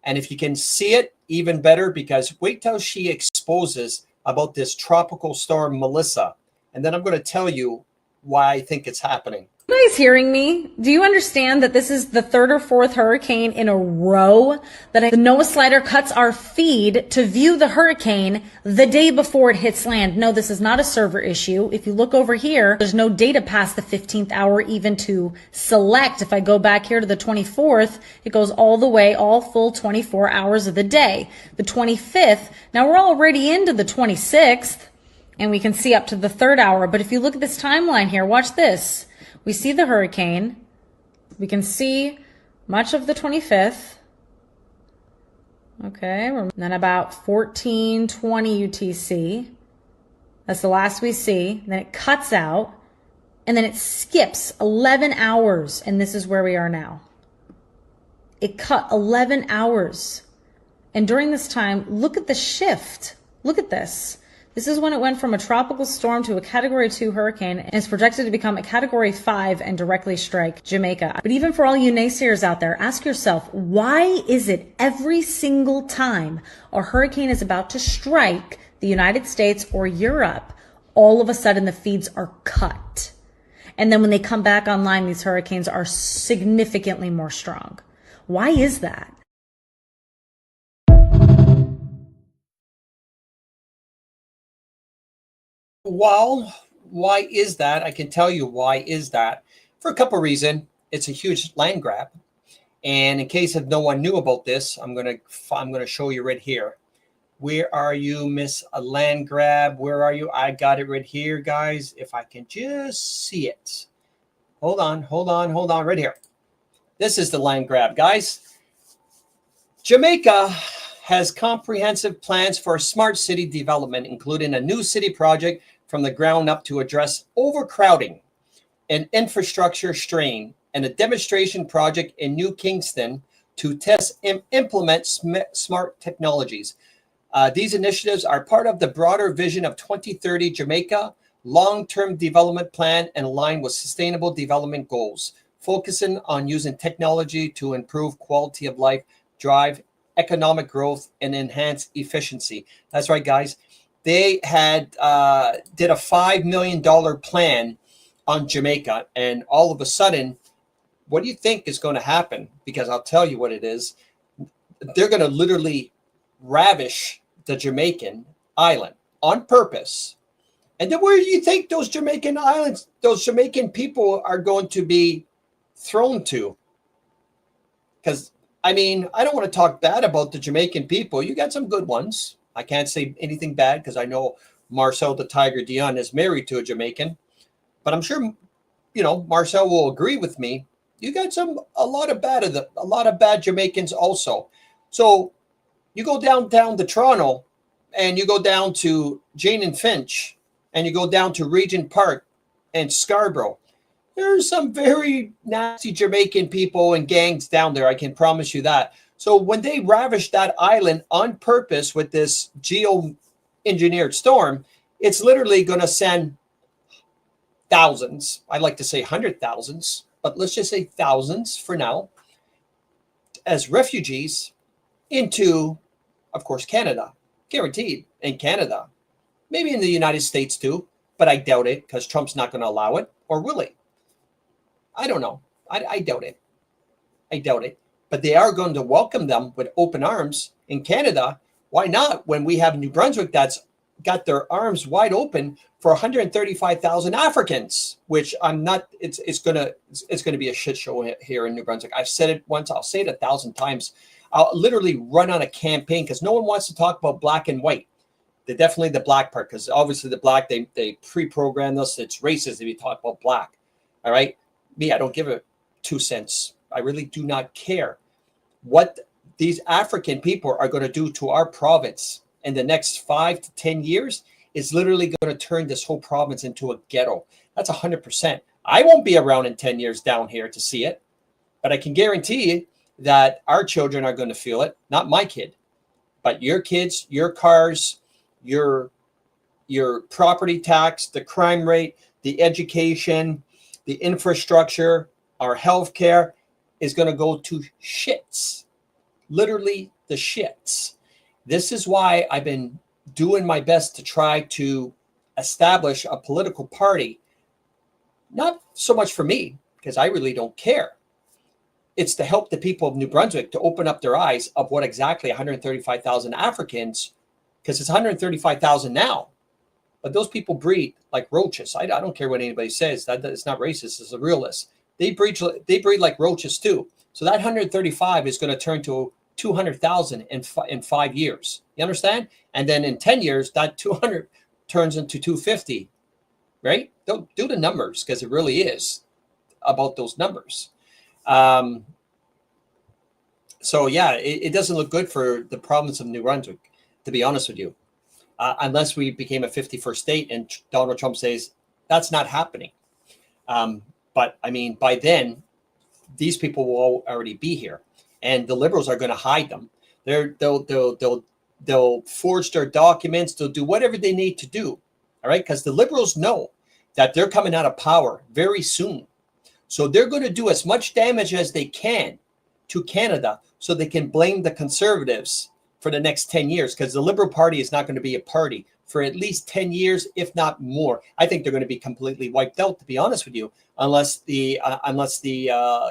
And if you can see it, even better, because wait till she exposes about this tropical storm, Melissa. And then I'm going to tell you why I think it's happening. You guys hearing me? Do you understand that this is the 3rd or 4th hurricane in a row that the NOAA slider cuts our feed to view the hurricane the day before it hits land? No, this is not a server issue. If you look over here, there's no data past the 15th hour even to select. If I go back here to the 24th, it goes all the way, all full 24 hours of the day. The 25th, now we're already into the 26th, and we can see up to the 3rd hour. But if you look at this timeline here, watch this. We see the hurricane. We can see much of the 25th. Okay, and then about 14:20 UTC. That's the last we see. Then it cuts out, and then it skips 11 hours, and this is where we are now. It cut 11 hours. And during this time, look at the shift. Look at this. This is when it went from a tropical storm to a Category 2 hurricane, and it's projected to become a Category 5 and directly strike Jamaica. But even for all you naysayers out there, ask yourself, why is it every single time a hurricane is about to strike the United States or Europe, all of a sudden the feeds are cut? And then when they come back online, these hurricanes are significantly more strong. Why is that? Well, why is that? I can tell you why is that. For a couple of reasons. It's a huge land grab. And in case if no one knew about this, I'm gonna show you right here. Where are you, Miss Land Grab? Where are you? I got it right here, guys. If I can just see it. Hold on, right here. This is the land grab, guys. Jamaica has comprehensive plans for smart city development, including a new city project from the ground up to address overcrowding and infrastructure strain, and a demonstration project in New Kingston to test and implement smart technologies. These initiatives are part of the broader vision of 2030 Jamaica long-term development plan and align with sustainable development goals, focusing on using technology to improve quality of life, drive economic growth, and enhance efficiency. That's right, guys. They had did a $5 million plan on Jamaica, and all of a sudden, what do you think is going to happen? Because I'll tell you what it is. They're going to literally ravish the Jamaican island on purpose. And then where do you think those Jamaican islands, those Jamaican people are going to be thrown to? Because, I mean, I don't want to talk bad about the Jamaican people. You got some good ones. I can't say anything bad because I know Marcel the Tiger Dion is married to a Jamaican. But I'm sure, you know, Marcel will agree with me. You got a lot of bad Jamaicans also. So you go downtown to Toronto, and you go down to Jane and Finch, and you go down to Regent Park and Scarborough. There's some very nasty Jamaican people and gangs down there. I can promise you that. So when they ravished that island on purpose with this geo-engineered storm, it's literally going to send thousands. I like to say 100,000s, but let's just say thousands for now, as refugees into, of course, Canada. Guaranteed in Canada. Maybe in the United States too, but I doubt it because Trump's not going to allow it. Or will he? I don't know. I doubt it. I doubt it. But they are going to welcome them with open arms in Canada. Why not? When we have New Brunswick that's got their arms wide open for 135,000 Africans, which I'm not. It's gonna be a shit show here in New Brunswick. I've said it once. I'll say it 1,000 times. I'll literally run on a campaign because no one wants to talk about black and white. They're definitely the black part, because obviously the black, they pre-program us. It's racist if you talk about black. All right, me, I don't give a 2 cents. I really do not care what these African people are going to do to our province in the next 5 to 10 years. Is literally going to turn this whole province into a ghetto. That's 100%. I won't be around in 10 years down here to see it, but I can guarantee you that our children are going to feel it. Not my kid, but your kids, your cars, your property tax, the crime rate, the education, the infrastructure, our healthcare is going to go to shits. Literally the shits. This is why I've been doing my best to try to establish a political party. Not so much for me, because I really don't care. It's to help the people of New Brunswick to open up their eyes of what exactly 135,000 Africans, because it's 135,000 now, but those people breed like roaches. I don't care what anybody says. It's not racist. It's a realist. They breed like roaches too. So that 135 is going to turn to 200,000 in 5 years. You understand? And then in 10 years, that 200 turns into 250, right? Don't do the numbers, because it really is about those numbers. So yeah, it doesn't look good for the province of New Brunswick, to be honest with you, unless we became a 51st state and Donald Trump says that's not happening. But I mean, by then, these people will already be here, and the Liberals are going to hide them. They'll forge their documents. They'll do whatever they need to do. All right, because the Liberals know that they're coming out of power very soon. So they're going to do as much damage as they can to Canada so they can blame the Conservatives for the next 10 years, because the Liberal Party is not going to be a party for at least 10 years, if not more. I think they're going to be completely wiped out, to be honest with you, unless the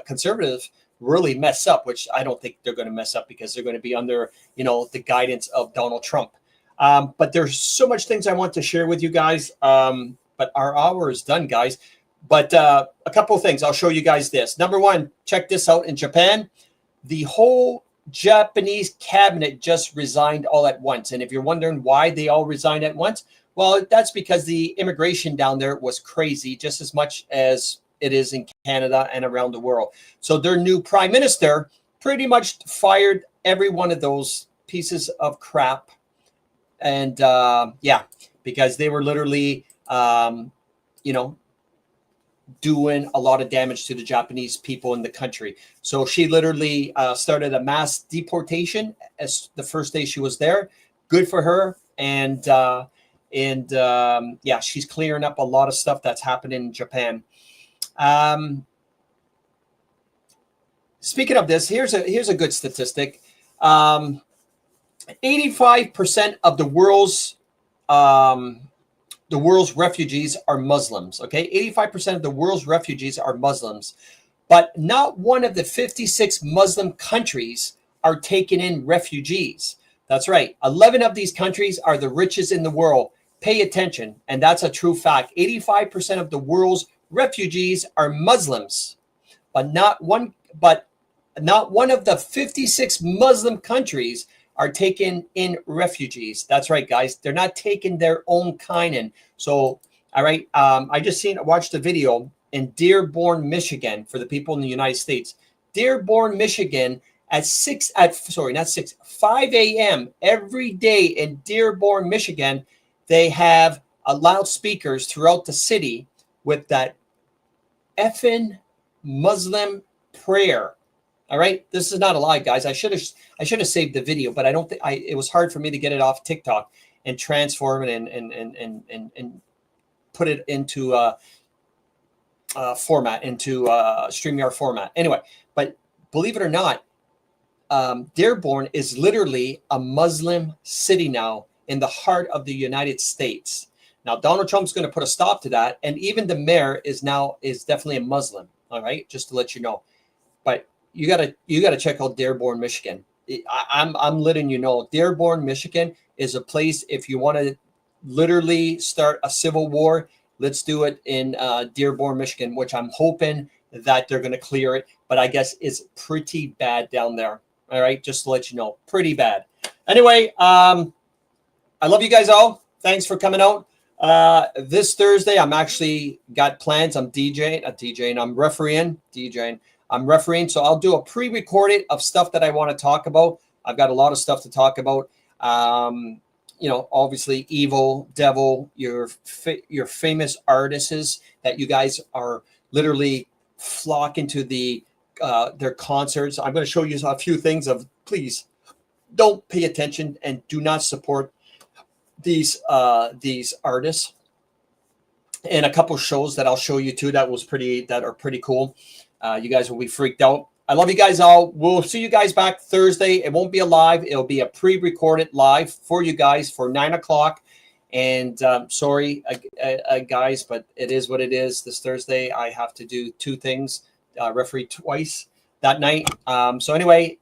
Conservatives really mess up, which I don't think they're going to mess up, because they're going to be under, the guidance of Donald Trump. But there's so much things I want to share with you guys. But our hour is done, guys. But a couple of things. I'll show you guys this. Number one, check this out. In Japan, the whole Japanese cabinet just resigned all at once. And if you're wondering why they all resigned at once, well, that's because the immigration down there was crazy, just as much as it is in Canada and around the world. So their new prime minister pretty much fired every one of those pieces of crap. And because they were literally, doing a lot of damage to the Japanese people in the country. So she literally started a mass deportation as the first day she was there. Good for her. And she's clearing up a lot of stuff that's happening in Japan. Speaking of this, here's a good statistic. 85% of the world's refugees are Muslims. Okay, 85% of the world's refugees are Muslims, but not one of the 56 Muslim countries are taking in refugees. That's right. 11 of these countries are the richest in the world. Pay attention, and that's a true fact. 85% of the world's refugees are Muslims, but not one of the 56 Muslim countries are taking in refugees. That's right, guys. They're not taking their own kind in. So, all right. I just watched a video in Dearborn, Michigan, for the people in the United States. Dearborn, Michigan, at 5 a.m. every day in Dearborn, Michigan, they have loudspeakers throughout the city with that effing Muslim prayer. All right, this is not a lie, guys. I should have saved the video, but I don't think it was hard for me to get it off TikTok and transform it and put it into format, into StreamYard format. Anyway, but believe it or not, Dearborn is literally a Muslim city now in the heart of the United States. Now, Donald Trump's going to put a stop to that, and even the mayor is definitely a Muslim. All right, just to let you know, but you gotta check out Dearborn, Michigan. I'm letting you know, Dearborn, Michigan is a place if you want to literally start a civil war. Let's do it in Dearborn, Michigan, which I'm hoping that they're going to clear it. But I guess it's pretty bad down there. All right, just to let you know, pretty bad. Anyway, I love you guys all. Thanks for coming out. This Thursday, I'm actually got plans. I'm I'm refereeing. I'm refereeing, so I'll do a pre-recorded of stuff that I want to talk about. I've got a lot of stuff to talk about. Obviously, Evil, Devil, your famous artists that you guys are literally flocking to their concerts. I'm going to show you a few things of, please don't pay attention and do not support these artists. And a couple shows that I'll show you too that are pretty cool. You guys will be freaked out. I love you guys all. We'll see you guys back Thursday. It won't be a live. It'll be a pre-recorded live for you guys for 9 o'clock. And sorry, guys, but it is what it is. This Thursday, I have to do two things, referee twice that night. So anyway,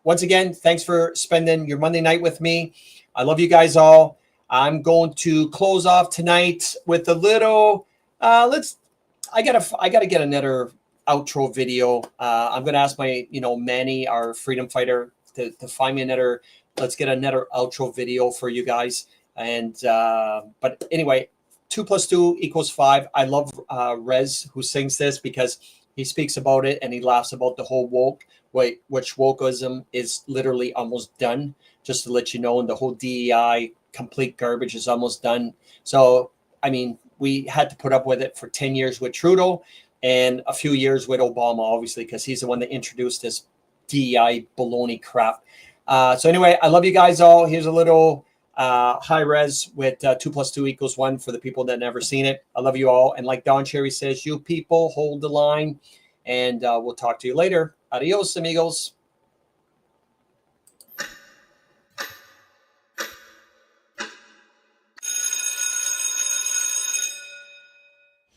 once again, thanks for spending your Monday night with me. I love you guys all. I'm going to close off tonight with a little, I gotta get another outro video. I'm going to ask my, Manny, our freedom fighter, to find me another, let's get another outro video for you guys. And, but anyway, 2 + 2 = 5. I love Rez who sings this because he speaks about it and he laughs about the whole which wokeism is literally almost done, just to let you know, and the whole DEI complete garbage is almost done. So, I mean, we had to put up with it for 10 years with Trudeau and a few years with Obama, obviously, because he's the one that introduced this DEI baloney crap. So anyway, I love you guys all. Here's a little high res with 2 + 2 = 1 for the people that never seen it. I love you all. And like Don Cherry says, you people hold the line, and we'll talk to you later. Adios, amigos.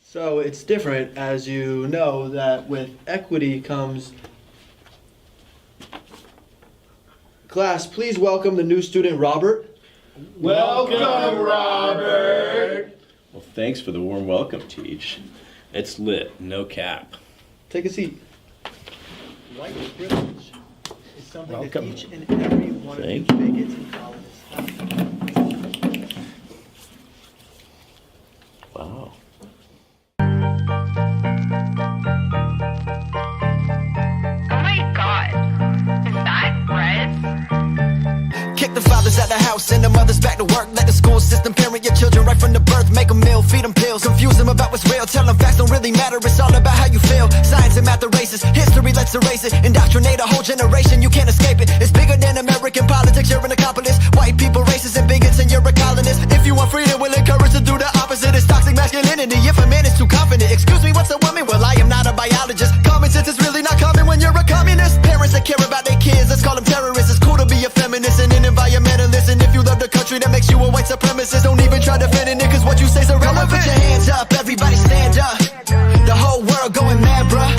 So it's different, as you know, that with equity comes... Class, please welcome the new student, Robert. Welcome, Robert. Well, thanks for the warm welcome, Teach. It's lit, no cap. Take a seat. White privilege is something Welcome. that each and every one of you bigots and colonists have. Wow. Oh my god. Is that Rez? Kick the fathers out the house, send the mothers back to work. Let the school system parent your children right from the birth. Make them meal, feed them pills, confuse them about what's real. Tell them facts don't really matter, it's all about how you feel. Science and math are racist, history let's erase it. Indoctrinate a whole generation, you can't escape it. It's bigger than American politics, you're an accomplice. White people, racists and bigots, and you're a colonist. If you want freedom, we'll encourage to do the opposite. It's toxic masculinity, if a man is too confident. Excuse me, what's a woman? Well, I am not a biologist. Common sense is really not common when you're a communist. Parents that care about their kids, let's call them terrorists. It's cool to be a feminist and an environmentalist. And if you love the country, that makes you a white supremacist. Don't even try defending it, cause what you say's irrelevant. Put your hands up, everybody stand up. The whole world going mad, bruh.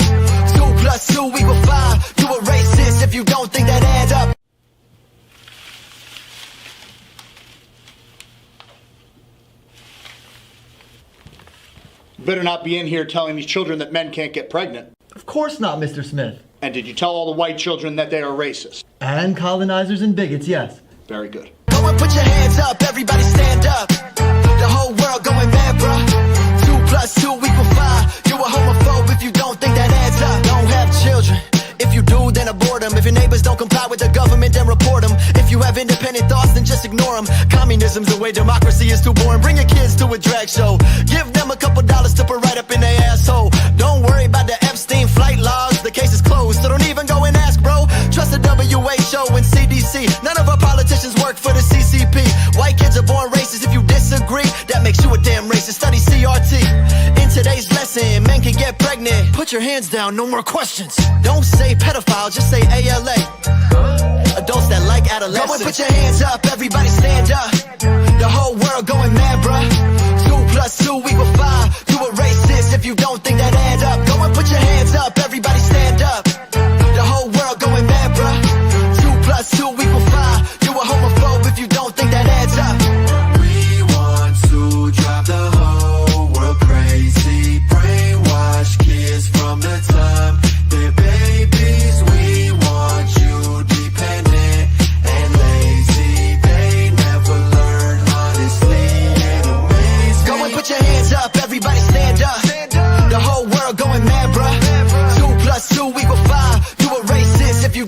2 + 2 = 5. You a racist if you don't think that adds up. You better not be in here telling these children that men can't get pregnant. Of course not, Mr. Smith. And did you tell all the white children that they are racist? And colonizers and bigots, yes. Very good. Go and put your hands up, everybody stand up. The whole world going mad, bruh. 2 + 2 = 5. You a homophobe if you don't think that adds up. Don't have children. If you do, then abort them. If your neighbors don't comply with the government, then report them. If you have independent thoughts, then just ignore them. Communism's the way, democracy is too boring. Bring your kids to a drag show. Give them a couple dollars to put right up in their asshole. Don't worry about the Epstein flight logs. The case is closed, so don't even go and ask, bro. Trust the WHO and CDC. None of our politicians work for the CCP. White kids are born racist. If you disagree, that makes you a damn racist. Study CRT. In today's lesson, men can get pregnant. Put your hands down, no more questions. Don't say pedophile, just say ALA. Adults that like adolescents. Go and put your hands up, everybody stand up. The whole world going mad, bruh. 2 + 2 = 5. You a racist if you don't think that adds up. Go and put your hands up, everybody stand up.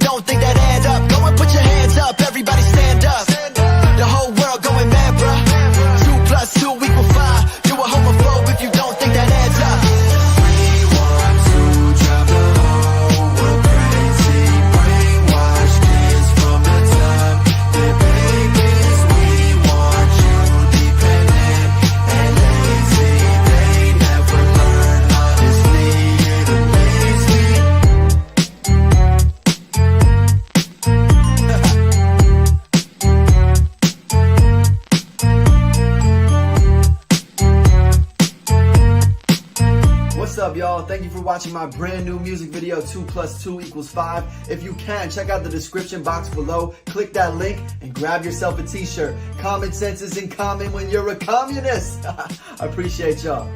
don't think that adds up. Go and put your hands up, everybody stand up. The whole world going mad, bruh. 2 plus 2 equal 5. You a homophobe if you don't think that adds up. We want to drive the whole world crazy. Brainwash kids from the time they're babies. We want you dependent and lazy. They never learn, honestly, it amazes me. What's up, y'all? Thank you for watching my brand new music video, 2 plus 2 equals 5. If you can, check out the description box below, click that link, and grab yourself a t-shirt. Common sense isn't common when you're a communist. I appreciate y'all.